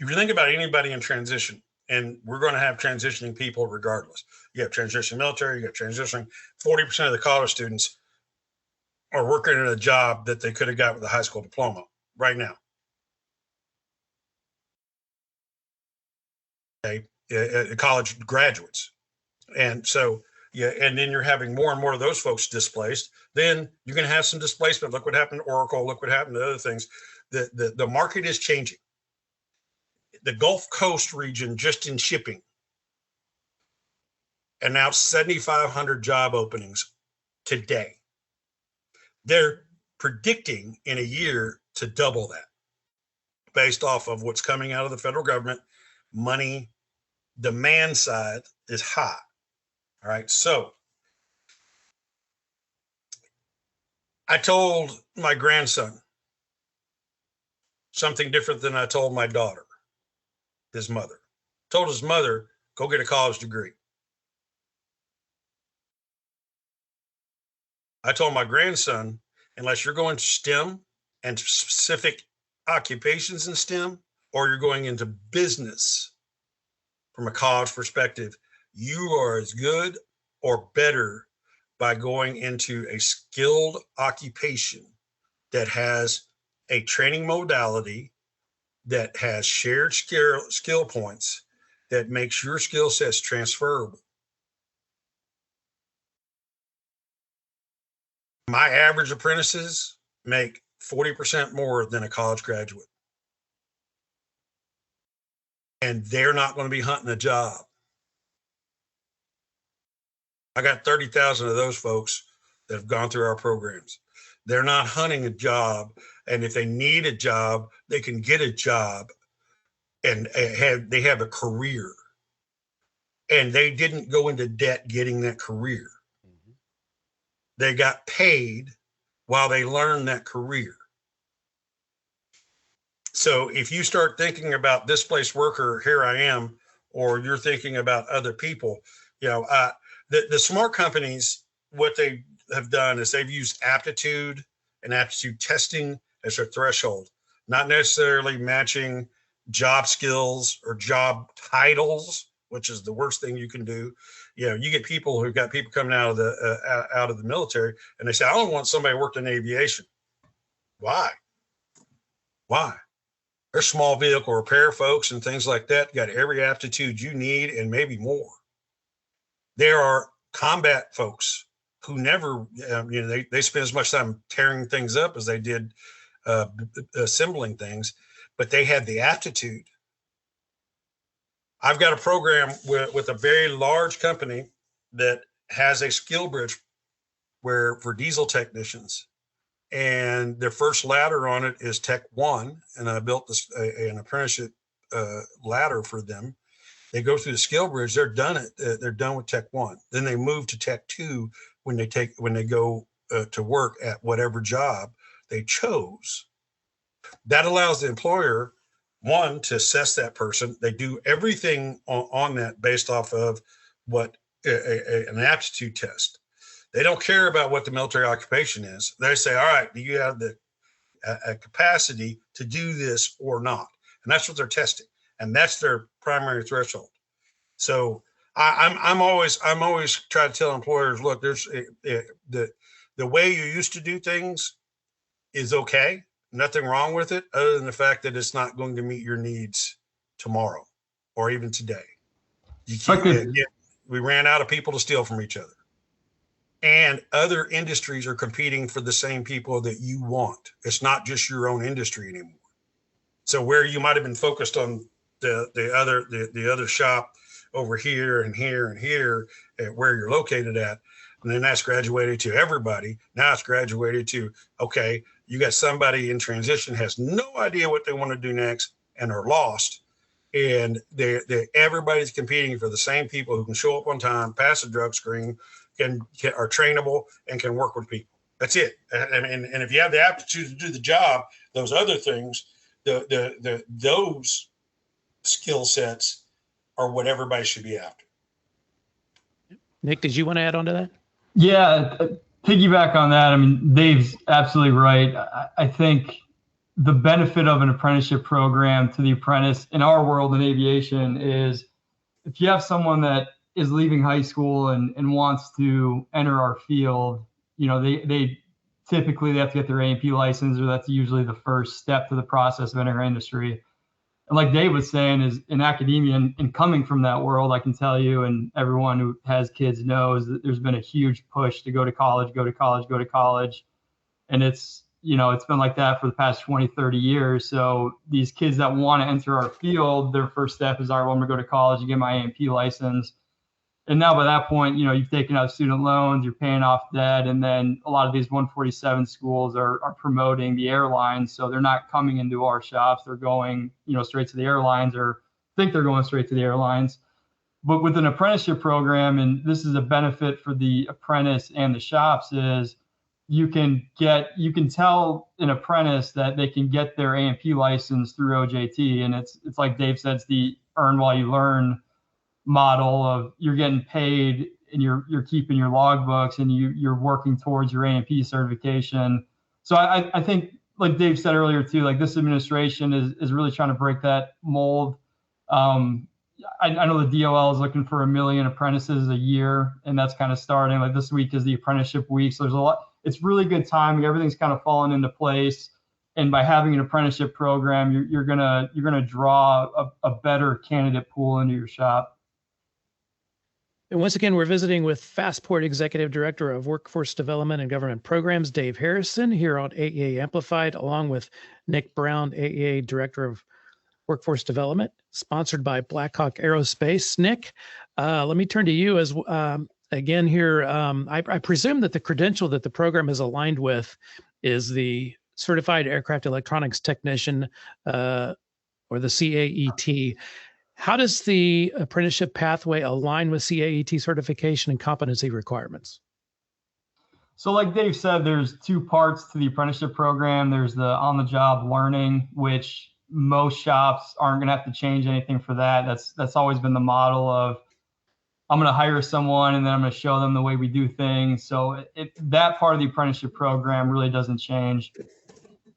think about anybody in transition, and we're going to have transitioning people regardless. You have transitioning military, you got transitioning. 40% of the college students are working in a job that they could have got with a high school diploma right now. Okay. college graduates. And so, yeah, and then you're having more and more of those folks displaced. Then you're going to have some displacement. Look what happened to Oracle. Look what happened to other things. The market is changing. The Gulf Coast region, just in shipping, announced 7,500 job openings today. They're predicting in a year to double that based off of what's coming out of the federal government. Money demand side is high. All right. So I told my grandson something different than I told my daughter, his mother. Told his mother, go get a college degree. I told my grandson, unless you're going to STEM and specific occupations in STEM, or you're going into business from a college perspective, you are as good or better by going into a skilled occupation that has a training modality that has shared skill points that makes your skill sets transferable. My average apprentices make 40% more than a college graduate. And they're not going to be hunting a job. I got 30,000 of those folks that have gone through our programs. They're not hunting a job. And if they need a job, they can get a job and they have a career. And they didn't go into debt getting that career. Mm-hmm. They got paid while they learned that career. So if you start thinking about displaced worker, here I am, or you're thinking about other people, the smart companies, what they have done is they've used aptitude and aptitude testing as their threshold, not necessarily matching job skills or job titles, which is the worst thing you can do. You get people who've got people coming out of the military, and they say, I don't want somebody who worked in aviation. Why? There's small vehicle repair folks and things like that. Got every aptitude you need and maybe more. There are combat folks who never, they spend as much time tearing things up as they did assembling things, but they had the aptitude. I've got a program with a very large company that has a skill bridge for diesel technicians. And their first ladder on it is Tech 1. And I built an apprenticeship ladder for them. They go through the skill bridge. They're done with Tech 1. Then they move to Tech 2 when they go to work at whatever job they chose. That allows the employer, one, to assess that person. They do everything on that based off of what an aptitude test. They don't care about what the military occupation is. They say, all right, do you have the capacity to do this or not? And that's what they're testing. And that's their primary threshold. So I'm always trying to tell employers, look, there's the way you used to do things is okay. Nothing wrong with it, other than the fact that it's not going to meet your needs tomorrow or even today. We ran out of people to steal from each other. And other industries are competing for the same people that you want. It's not just your own industry anymore. So where you might have been focused on the other shop over here and here and here at where you're located at, and then that's graduated to everybody. Now it's graduated to, okay, you got somebody in transition, has no idea what they want to do next and are lost. And everybody's competing for the same people who can show up on time, pass a drug screen, are trainable and can work with people. That's it. And if you have the aptitude to do the job, those other things, those skill sets are what everybody should be after. Nick, did you want to add on to that? Yeah, piggyback on that. I mean, Dave's absolutely right. I think the benefit of an apprenticeship program to the apprentice in our world in aviation is if you have someone that is leaving high school and wants to enter our field, they typically have to get their A&P license, or that's usually the first step to the process of entering our industry. And like Dave was saying, is in academia and coming from that world, I can tell you, and everyone who has kids knows that there's been a huge push to go to college, go to college, go to college. And it's been like that for the past 20, 30 years. So these kids that want to enter our field, their first step is, all right, well, I'm going to go to college and get my A&P license. And now by that point, you've taken out student loans, you're paying off debt. And then a lot of these 147 schools are promoting the airlines. So they're not coming into our shops. They're going, straight to the airlines, or think they're going straight to the airlines. But with an apprenticeship program, and this is a benefit for the apprentice and the shops, is you can tell an apprentice that they can get their A&P license through OJT. And it's like Dave said, it's the earn while you learn model of you're getting paid and you're keeping your logbooks and you're working towards your A&P certification. So I think, like Dave said earlier too, like this administration is really trying to break that mold. I know the DOL is looking for 1 million apprentices a year, and that's kind of starting. Like this week is the apprenticeship week. So there's a lot. It's really good timing. Everything's kind of falling into place. And by having an apprenticeship program, you're gonna draw a better candidate pool into your shop. And once again, we're visiting with Fastport Executive Director of Workforce Development and Government Programs, Dave Harrison, here on AEA Amplified, along with Nick Brown, AEA Director of Workforce Development, sponsored by Blackhawk Aerospace. Nick, let me turn to you as again here. I presume that the credential that the program is aligned with is the Certified Aircraft Electronics Technician, or the CAET. How does the apprenticeship pathway align with CAET certification and competency requirements? So like Dave said, there's two parts to the apprenticeship program. There's the on-the-job learning, which most shops aren't going to have to change anything for that. That's always been the model of, I'm going to hire someone and then I'm going to show them the way we do things. So that part of the apprenticeship program really doesn't change.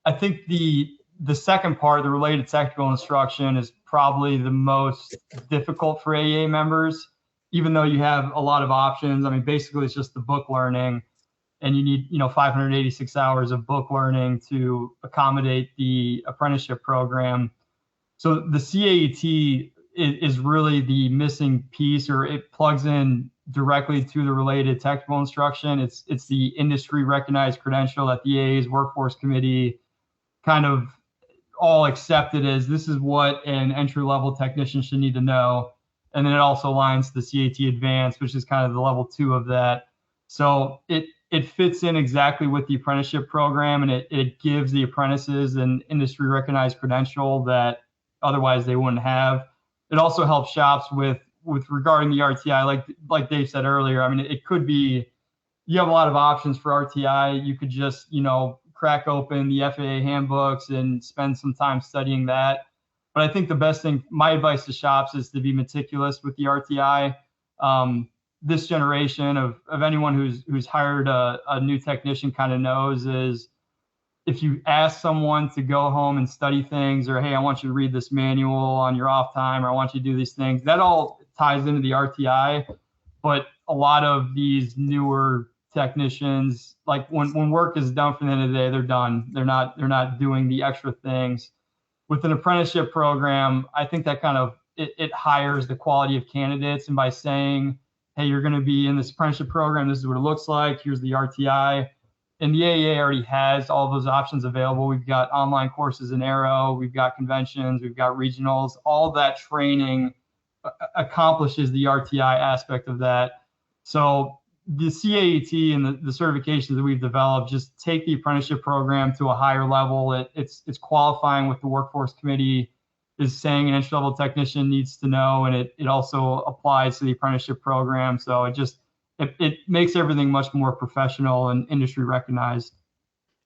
I think the second part, the related technical instruction, is probably the most difficult for AEA members, even though you have a lot of options. I mean, basically it's just the book learning, and you need, 586 hours of book learning to accommodate the apprenticeship program. So the CAET is really the missing piece, or it plugs in directly to the related technical instruction. It's the industry recognized credential that the AA's workforce committee kind of all accepted as this is what an entry-level technician should need to know. And then it also aligns to the CAT Advanced, which is kind of the level 2 of that. So it fits in exactly with the apprenticeship program, and it gives the apprentices an industry recognized credential that otherwise they wouldn't have. It also helps shops with regarding the RTI, like Dave said earlier. I mean, it could be, you have a lot of options for RTI. You could just, crack open the FAA handbooks and spend some time studying that. But I think the best thing, my advice to shops, is to be meticulous with the RTI. This generation of anyone who's hired a new technician kind of knows is, if you ask someone to go home and study things, or, hey, I want you to read this manual on your off time, or I want you to do these things, that all ties into the RTI. But a lot of these newer technicians, like when work is done for the end of the day, they're done. They're not doing the extra things. With an apprenticeship program, I think that kind of it hires the quality of candidates. And by saying, hey, you're going to be in this apprenticeship program, this is what it looks like, here's the RTI. And the AEA already has all those options available. We've got online courses in Aero, we've got conventions, we've got regionals. All that training accomplishes the RTI aspect of that. So the CAET and the certifications that we've developed just take the apprenticeship program to a higher level. It's qualifying what the workforce committee is saying an entry-level technician needs to know, and it also applies to the apprenticeship program. So it makes everything much more professional and industry recognized.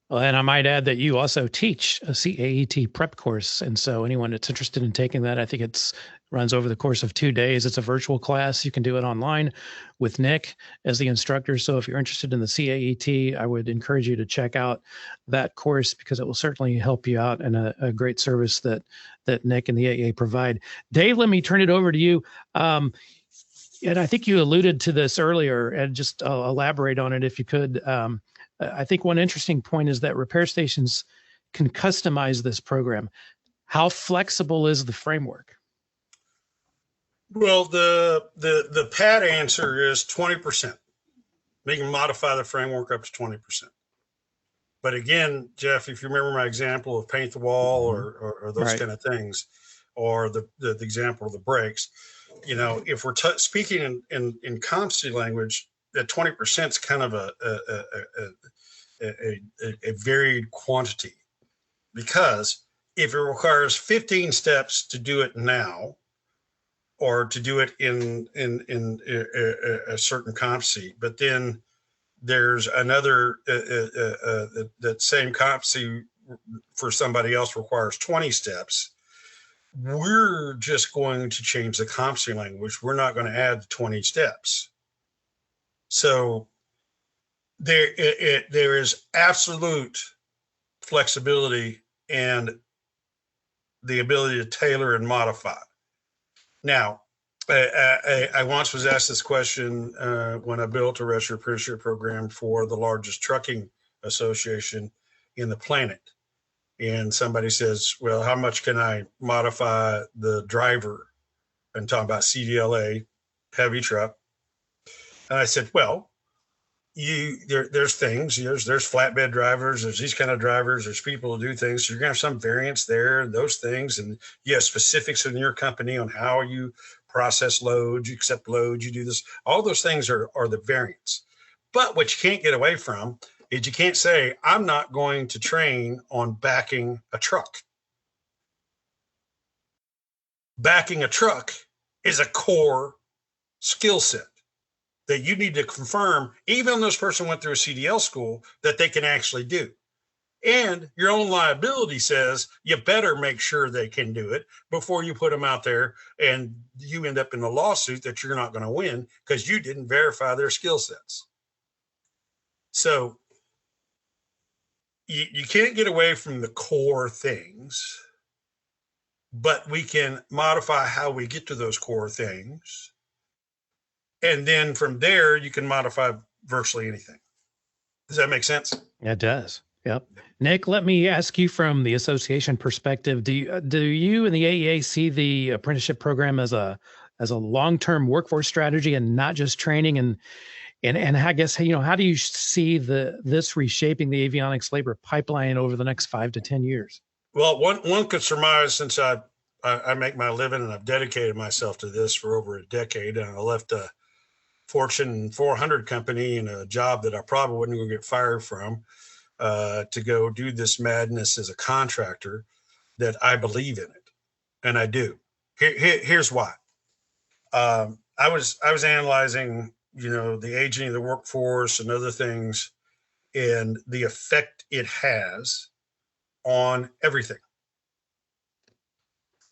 Well, and I might add that you also teach a CAET prep course. And so anyone that's interested in taking that, I think it runs over the course of 2 days. It's a virtual class. You can do it online with Nick as the instructor. So if you're interested in the CAET, I would encourage you to check out that course, because it will certainly help you out, and a great service that Nick and the AEA provide. Dave, let me turn it over to you. And I think you alluded to this earlier, and just elaborate on it if you could. I think one interesting point is that repair stations can customize this program. How flexible is the framework? Well, the pat answer is 20%. We can modify the framework up to 20%. But again, Jeff, if you remember my example of paint the wall or those kind of things, or the example of the brakes, if we're speaking in COMSTI language, that 20% is kind of a varied quantity, because if it requires 15 steps to do it now, or to do it in a certain COMSTI, but then there's another that same COMSTI for somebody else requires 20 steps. We're just going to change the COMSTI language. We're not going to add 20 steps. So there is absolute flexibility and the ability to tailor and modify. Now, I once was asked this question when I built a registered apprenticeship program for the largest trucking association in the planet. And somebody says, well, how much can I modify the driver? And talking about CDLA, heavy truck. And I said, well, there's things, there's flatbed drivers, there's these kind of drivers, there's people who do things. So you're going to have some variance there, those things. And you have specifics in your company on how you process loads, you accept loads, you do this. All those things are the variance. But what you can't get away from is you can't say, I'm not going to train on backing a truck. Backing a truck is a core skill set that you need to confirm, even though this person went through a CDL school, that they can actually do. And your own liability says you better make sure they can do it before you put them out there and you end up in a lawsuit that you're not going to win because you didn't verify their skill sets. So you can't get away from the core things, but we can modify how we get to those core things. And then from there, you can modify virtually anything. Does that make sense? It does. Yep. Nick, let me ask you from the association perspective, do you and the AEA see the apprenticeship program as a long-term workforce strategy and not just training? And I guess, how do you see this reshaping the avionics labor pipeline over the next 5 to 10 years? Well, one could surmise, since I make my living and I've dedicated myself to this for over a decade, and I left a Fortune 400 company in a job that I probably wouldn't go get fired from, to go do this madness as a contractor, that I believe in it. And I do. Here's why. I was analyzing, the aging of the workforce and other things and the effect it has on everything.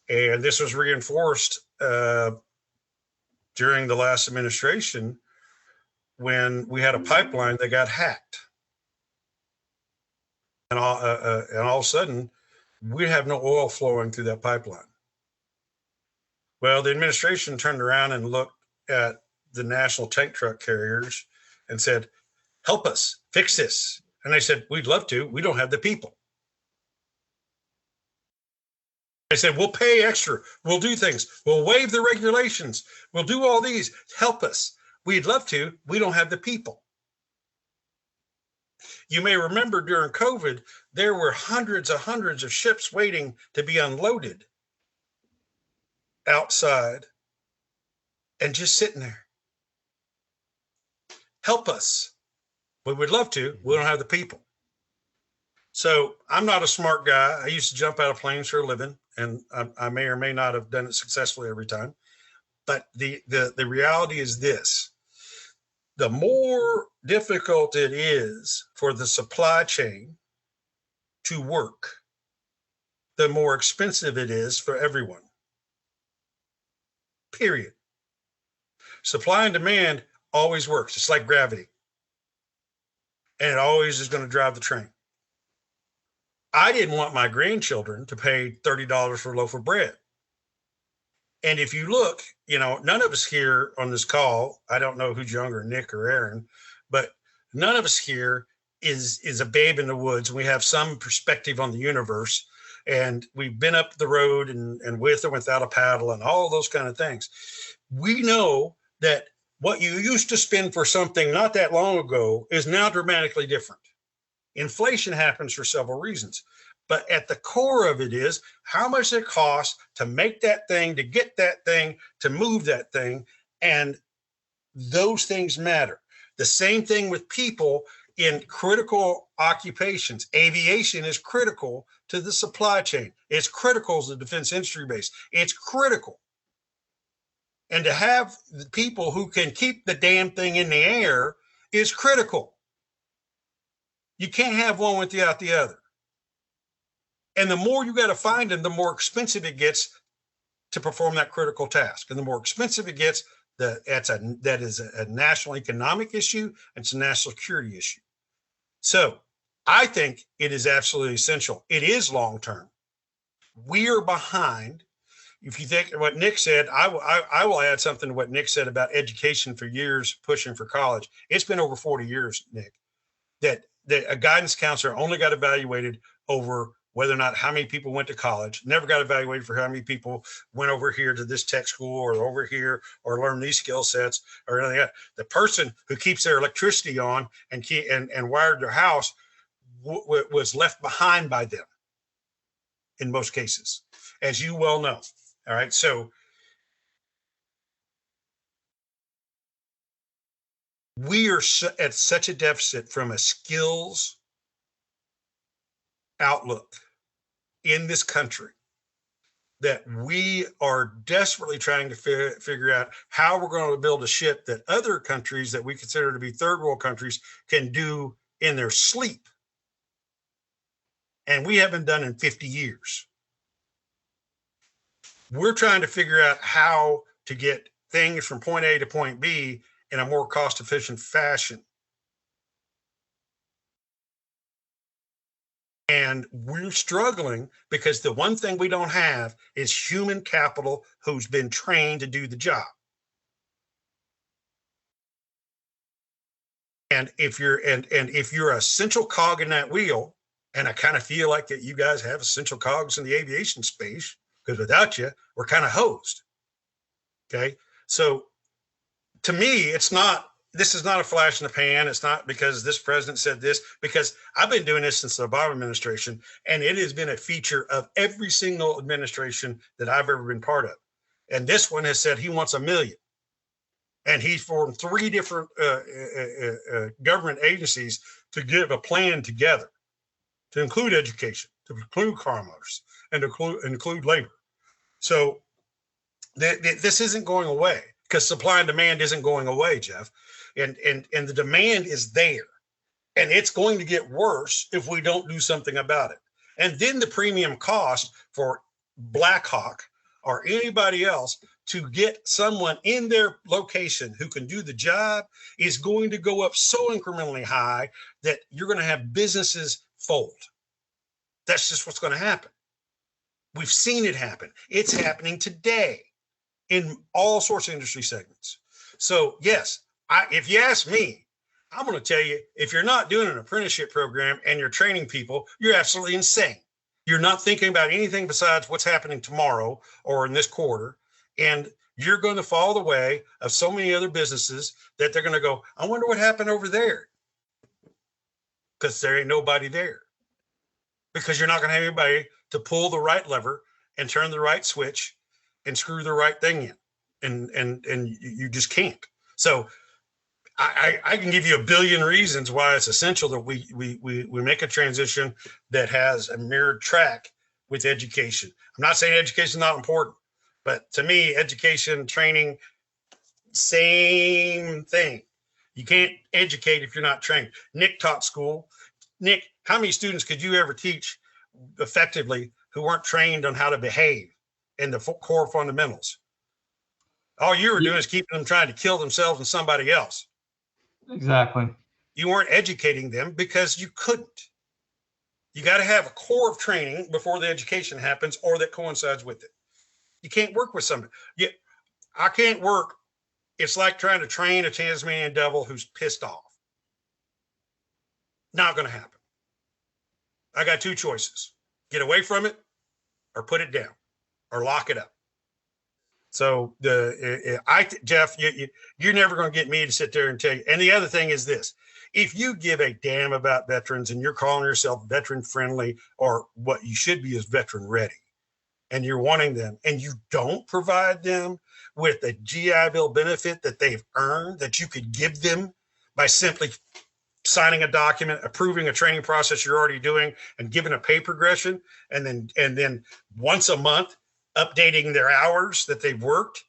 And this was reinforced during the last administration when we had a pipeline that got hacked. And all of a sudden, we have no oil flowing through that pipeline. Well, the administration turned around and looked at the national tank truck carriers and said, help us fix this. And they said, we'd love to. We don't have the people. They said, we'll pay extra. We'll do things. We'll waive the regulations. We'll do all these. Help us. We'd love to. We don't have the people. You may remember during COVID, there were hundreds of ships waiting to be unloaded outside and just sitting there. Help us. We would love to. We don't have the people. So I'm not a smart guy. I used to jump out of planes for a living, and I may or may not have done it successfully every time. But the reality is this. The more difficult it is for the supply chain to work, the more expensive it is for everyone. Period. Supply and demand always works. It's like gravity. And it always is going to drive the train. I didn't want my grandchildren to pay $30 for a loaf of bread. And if you look, none of us here on this call, I don't know who's younger, Nick or Aaron, but none of us here is a babe in the woods. We have some perspective on the universe, and we've been up the road and with or without a paddle and all those kind of things. We know that what you used to spend for something not that long ago is now dramatically different. Inflation happens for several reasons, but at the core of it is how much it costs to make that thing, to get that thing, to move that thing. And those things matter. The same thing with people in critical occupations. Aviation is critical to the supply chain. It's critical to the defense industry base. It's critical. And to have the people who can keep the damn thing in the air is critical. You can't have one without the other. And the more you got to find them, the more expensive it gets to perform that critical task. And the more expensive it gets, that is a national economic issue. And it's a national security issue. So I think it is absolutely essential. It is long-term. We are behind. If you think what Nick said, I will add something to what Nick said about education for years, pushing for college. It's been over 40 years, Nick, that a guidance counselor only got evaluated over whether or not how many people went to college, never got evaluated for how many people went over here to this tech school or over here or learned these skill sets or anything like that. The person who keeps their electricity on and wired their house was left behind by them in most cases, as you well know. All right. So we are at such a deficit from a skills outlook in this country that we are desperately trying to figure out how we're going to build a ship that other countries that we consider to be third world countries can do in their sleep. And we haven't done in 50 years. We're trying to figure out how to get things from point A to point B in a more cost-efficient fashion. And we're struggling because the one thing we don't have is human capital who's been trained to do the job. And if you're a central cog in that wheel, and I kind of feel like that you guys have central cogs in the aviation space, because without you, we're kind of hosed. Okay. So to me, this is not a flash in the pan. It's not because this president said this, because I've been doing this since the Obama administration, and it has been a feature of every single administration that I've ever been part of. And this one has said he wants 1 million. And he formed 3 different government agencies to give a plan together to include education, to include commerce, and to include labor. So this isn't going away because supply and demand isn't going away, Jeff. And the demand is there. And it's going to get worse if we don't do something about it. And then the premium cost for Blackhawk or anybody else to get someone in their location who can do the job is going to go up so incrementally high that you're going to have businesses fold. That's just what's going to happen. We've seen it happen. It's happening today in all sorts of industry segments. So yes, if you ask me, I'm going to tell you, if you're not doing an apprenticeship program and you're training people, you're absolutely insane. You're not thinking about anything besides what's happening tomorrow or in this quarter. And you're going to follow the way of so many other businesses that they're going to go, I wonder what happened over there. Because there ain't nobody there. Because you're not going to have anybody to pull the right lever and turn the right switch and screw the right thing in. And you just can't. So I can give you a billion reasons why it's essential that we make a transition that has a mirrored track with education. I'm not saying education is not important, but to me, education, training, same thing. You can't educate if you're not trained. Nick taught school. Nick, how many students could you ever teach effectively who weren't trained on how to behave in the core fundamentals? All you were doing is keeping them trying to kill themselves and somebody else. Exactly. You weren't educating them because you couldn't. You got to have a core of training before the education happens or that coincides with it. You can't work with somebody. I can't work. It's like trying to train a Tasmanian devil who's pissed off. Not going to happen. I got 2 choices. Get away from it or put it down or lock it up. So Jeff, you're never going to get me to sit there and tell you. And the other thing is this: if you give a damn about veterans and you're calling yourself veteran friendly, or what you should be is veteran ready, and you're wanting them, and you don't provide them with a GI Bill benefit that they've earned, that you could give them by simply signing a document, approving a training process you're already doing, and giving a pay progression, and then once a month updating their hours that they've worked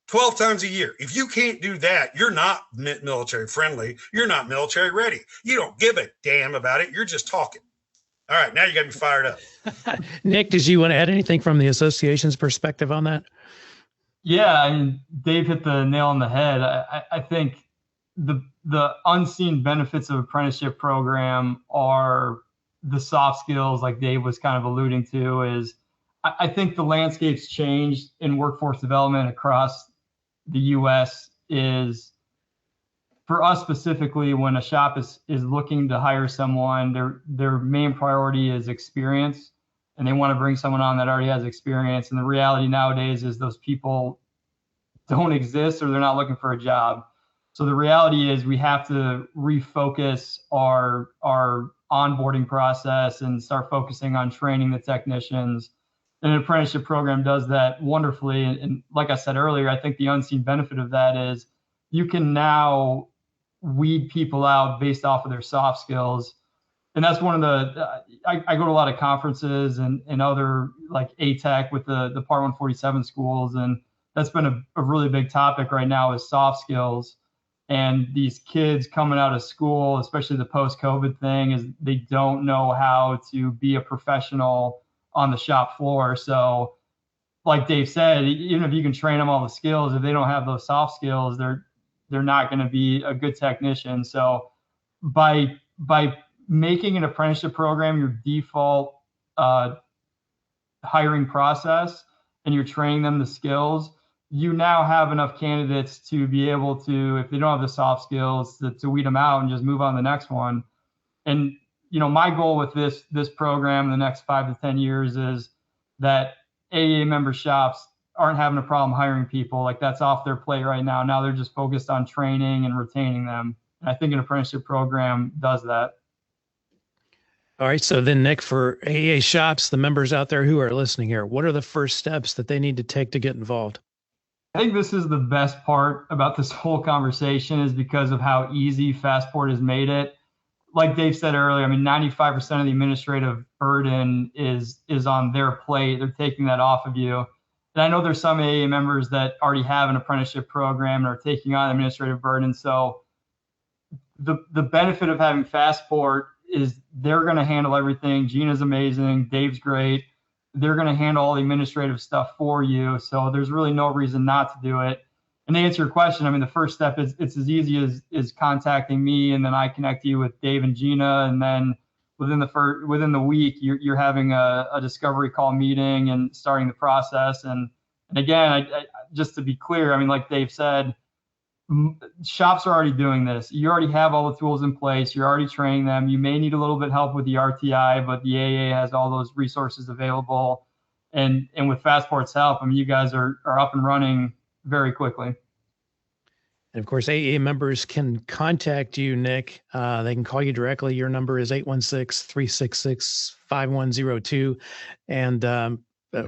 12 times a year. If you can't do that, you're not military friendly. You're not military ready. You don't give a damn about it. You're just talking. All right, now you got to be fired up. Nick, did you want to add anything from the association's perspective on that? Yeah, I mean, Dave hit the nail on the head. I think the unseen benefits of apprenticeship program are the soft skills, like Dave was kind of alluding to. Is I think the landscape's changed in workforce development across the U.S. is, for us specifically, when a shop is looking to hire someone, their main priority is experience, and they want to bring someone on that already has experience. And the reality nowadays is those people don't exist, or they're not looking for a job. So the reality is we have to refocus our onboarding process and start focusing on training the technicians. And an apprenticeship program does that wonderfully. And like I said earlier, I think the unseen benefit of that is you can now weed people out based off of their soft skills. And that's one of the, I go to a lot of conferences and other, like ATEC with the Part 147 schools. And that's been a really big topic right now, is soft skills. And these kids coming out of school, especially the post-COVID thing, is they don't know how to be a professional on the shop floor. So like Dave said, even if you can train them all the skills, if they don't have those soft skills, they're not going to be a good technician. So by making an apprenticeship program your default hiring process, and you're training them the skills, you now have enough candidates to be able to, if they don't have the soft skills, to weed them out and just move on to the next one. And my goal with this program in the next 5 to 10 years is that AAA member shops aren't having a problem hiring people. Like, that's off their plate right now. Now they're just focused on training and retaining them. And I think an apprenticeship program does that. All right. So then, Nick, for AAA shops, the members out there who are listening here, what are the first steps that they need to take to get involved? I think this is the best part about this whole conversation, is because of how easy Fastport has made it. Like Dave said earlier, I mean, 95% of the administrative burden is on their plate. They're taking that off of you. And I know there's some AA members that already have an apprenticeship program and are taking on administrative burden. So the benefit of having Fastport is they're going to handle everything. Gina's amazing. Dave's great. They're going to handle all the administrative stuff for you. So there's really no reason not to do it. And to answer your question, I mean, the first step is it's as easy as contacting me, and then I connect you with Dave and Gina, and then within the week you're having a discovery call meeting and starting the process. And again, I just to be clear, I mean, like Dave said, shops are already doing this. You already have all the tools in place. You're already training them. You may need a little bit help with the RTI, but the AA has all those resources available. And with Fastport's help, I mean, you guys are up and running very quickly. And of course, AA members can contact you, Nick. They can call you directly. Your number is 816-366-5102. And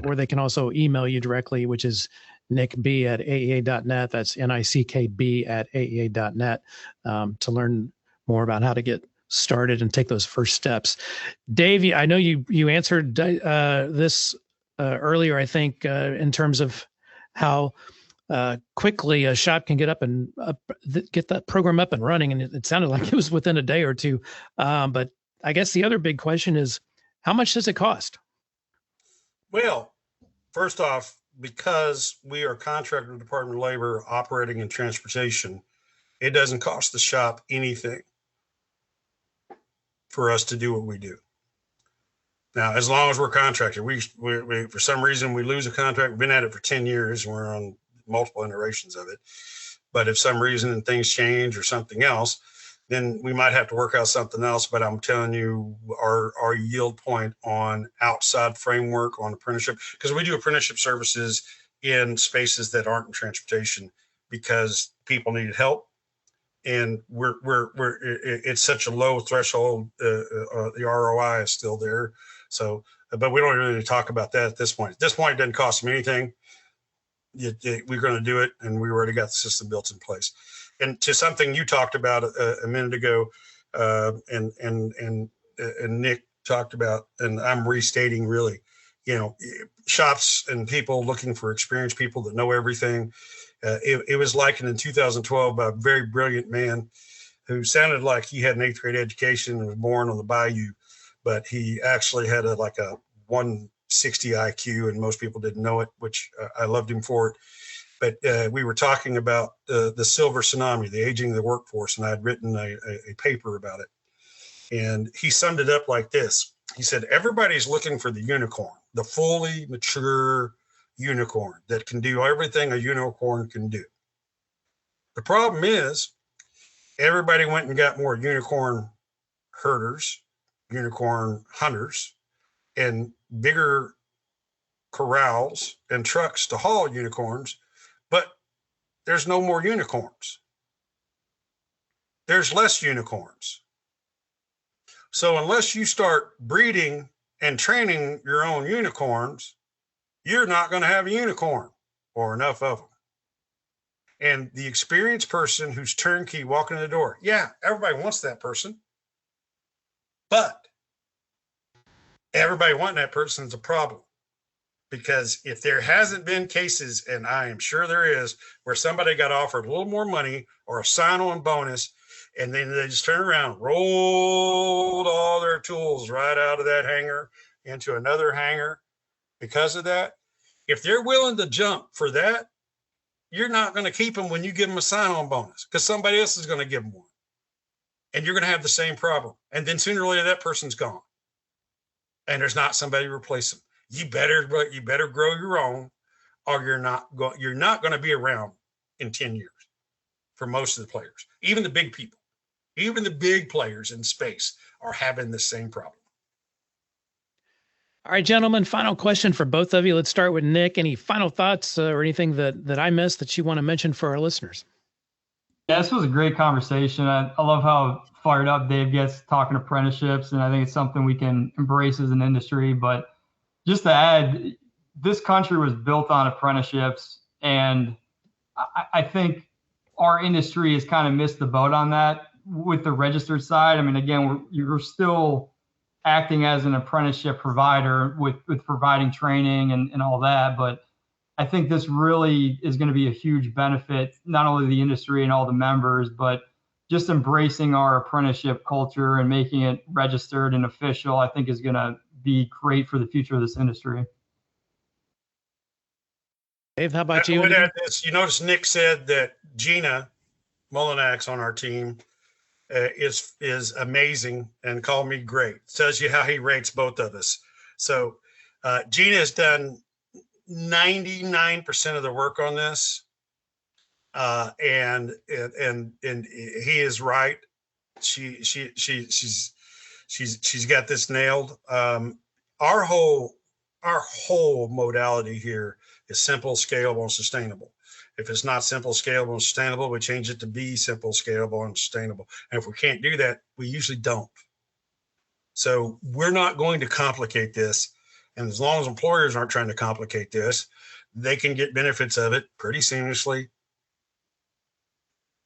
or they can also email you directly, which is nickb@aaa.net. That's nickb@aaa.net, to learn more about how to get started and take those first steps. Dave, I know you answered this earlier, I think, in terms of how quickly a shop can get get that program up and running. And it sounded like it was within a day or two. But I guess the other big question is, how much does it cost? Well, first off, because we are contracted with the Department of Labor operating in transportation, it doesn't cost the shop anything for us to do what we do. Now, as long as we're contracted, we for some reason we lose a contract. We've been at it for 10 years. And we're on multiple iterations of it. But if some reason things change or something else, then we might have to work out something else. But I'm telling you, our yield point on outside framework on apprenticeship, because we do apprenticeship services in spaces that aren't in transportation because people needed help. And it's such a low threshold. The ROI is still there. So, but we don't really talk about that at this point. At this point, it doesn't cost them anything. We're going to do it, and we already got the system built in place. And to something you talked about a minute ago, and Nick talked about, and I'm restating really, shops and people looking for experienced people that know everything. It was likened in 2012 by a very brilliant man who sounded like he had an 8th grade education and was born on the bayou, but he actually had a 160 IQ, and most people didn't know it, which I loved him for it. But we were talking about the silver tsunami, the aging of the workforce, and I had written a paper about it. And he summed it up like this. He said, everybody's looking for the unicorn, the fully mature unicorn that can do everything a unicorn can do. The problem is everybody went and got more unicorn herders, unicorn hunters, and bigger corrals and trucks to haul unicorns, but there's no more unicorns. There's less unicorns. So unless you start breeding and training your own unicorns, you're not going to have a unicorn or enough of them. And the experienced person who's turnkey walking in the door, yeah, everybody wants that person. But everybody wanting that person is a problem. Because if there hasn't been cases, and I am sure there is, where somebody got offered a little more money or a sign-on bonus, and then they just turned around, rolled all their tools right out of that hangar into another hangar because of that, if they're willing to jump for that, you're not going to keep them when you give them a sign-on bonus because somebody else is going to give them one. And you're going to have the same problem. And then sooner or later, that person's gone. And there's not somebody to replace them. You better grow your own, or you're not going to be around in 10 years for most of the players. Even the big people, even the big players in space are having the same problem. All right, gentlemen, final question for both of you. Let's start with Nick. Any final thoughts or anything that I missed that you want to mention for our listeners? Yeah, this was a great conversation. I love how fired up Dave gets talking apprenticeships, and I think it's something we can embrace as an industry. But just to add, this country was built on apprenticeships, and I think our industry has kind of missed the boat on that with the registered side. I mean, again, you're still acting as an apprenticeship provider with providing training and all that. But I think this really is going to be a huge benefit, not only the industry and all the members, but just embracing our apprenticeship culture and making it registered and official, I think is going to be great for the future of this industry. Dave, how about you? I would add this. You notice Nick said that Gina Mullinax on our team is amazing and called me great. Tells you how he rates both of us. So Gina has done 99% of the work on this, and he is right. She's got this nailed. Our whole modality here is simple, scalable, and sustainable. If it's not simple, scalable, and sustainable, we change it to be simple, scalable, and sustainable. And if we can't do that, we usually don't. So we're not going to complicate this. And as long as employers aren't trying to complicate this, they can get benefits of it pretty seamlessly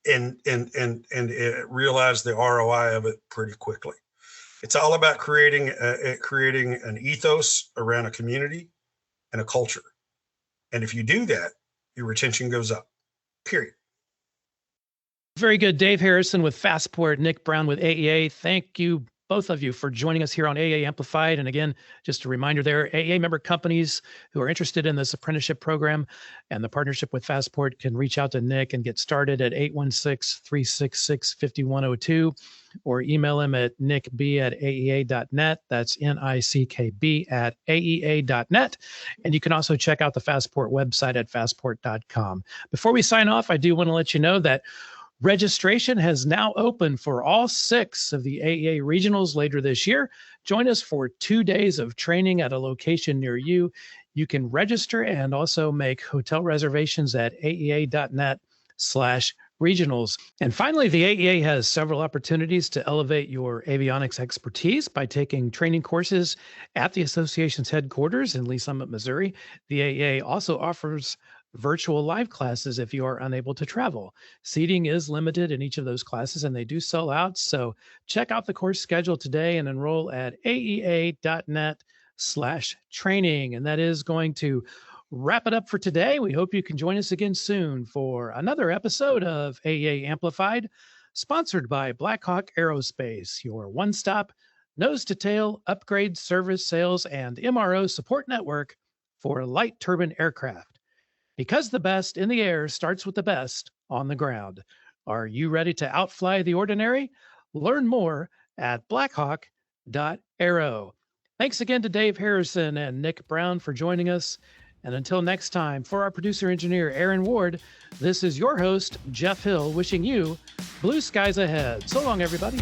and realize the ROI of it pretty quickly. It's all about creating an ethos around a community and a culture. And if you do that, your retention goes up, period. Very good. Dave Harrison with Fastport, Nick Brown with AEA. Thank you, both of you, for joining us here on AEA Amplified. And again, just a reminder there, AEA member companies who are interested in this apprenticeship program and the partnership with Fastport can reach out to Nick and get started at 816-366-5102 or email him at nickb@aea.net. That's nickb@aea.net. And you can also check out the Fastport website at fastport.com. Before we sign off, I do want to let you know that Registration has now opened for all 6 of the AEA regionals later this year. Join us for 2 days of training at a location near you. You can register and also make hotel reservations at aea.net/regionals. And finally, the AEA has several opportunities to elevate your avionics expertise by taking training courses at the association's headquarters in Lee Summit, Missouri. The AEA also offers virtual live classes if you are unable to travel. Seating is limited in each of those classes and they do sell out. So check out the course schedule today and enroll at aea.net/training. And that is going to wrap it up for today. We hope you can join us again soon for another episode of AEA Amplified, sponsored by Blackhawk Aerospace, your one-stop nose-to-tail upgrade service, sales, and MRO support network for light turbine aircraft. Because the best in the air starts with the best on the ground. Are you ready to outfly the ordinary? Learn more at blackhawk.aero. Thanks again to Dave Harrison and Nick Brown for joining us. And until next time, for our producer engineer, Aaron Ward, this is your host, Jeff Hill, wishing you blue skies ahead. So long, everybody.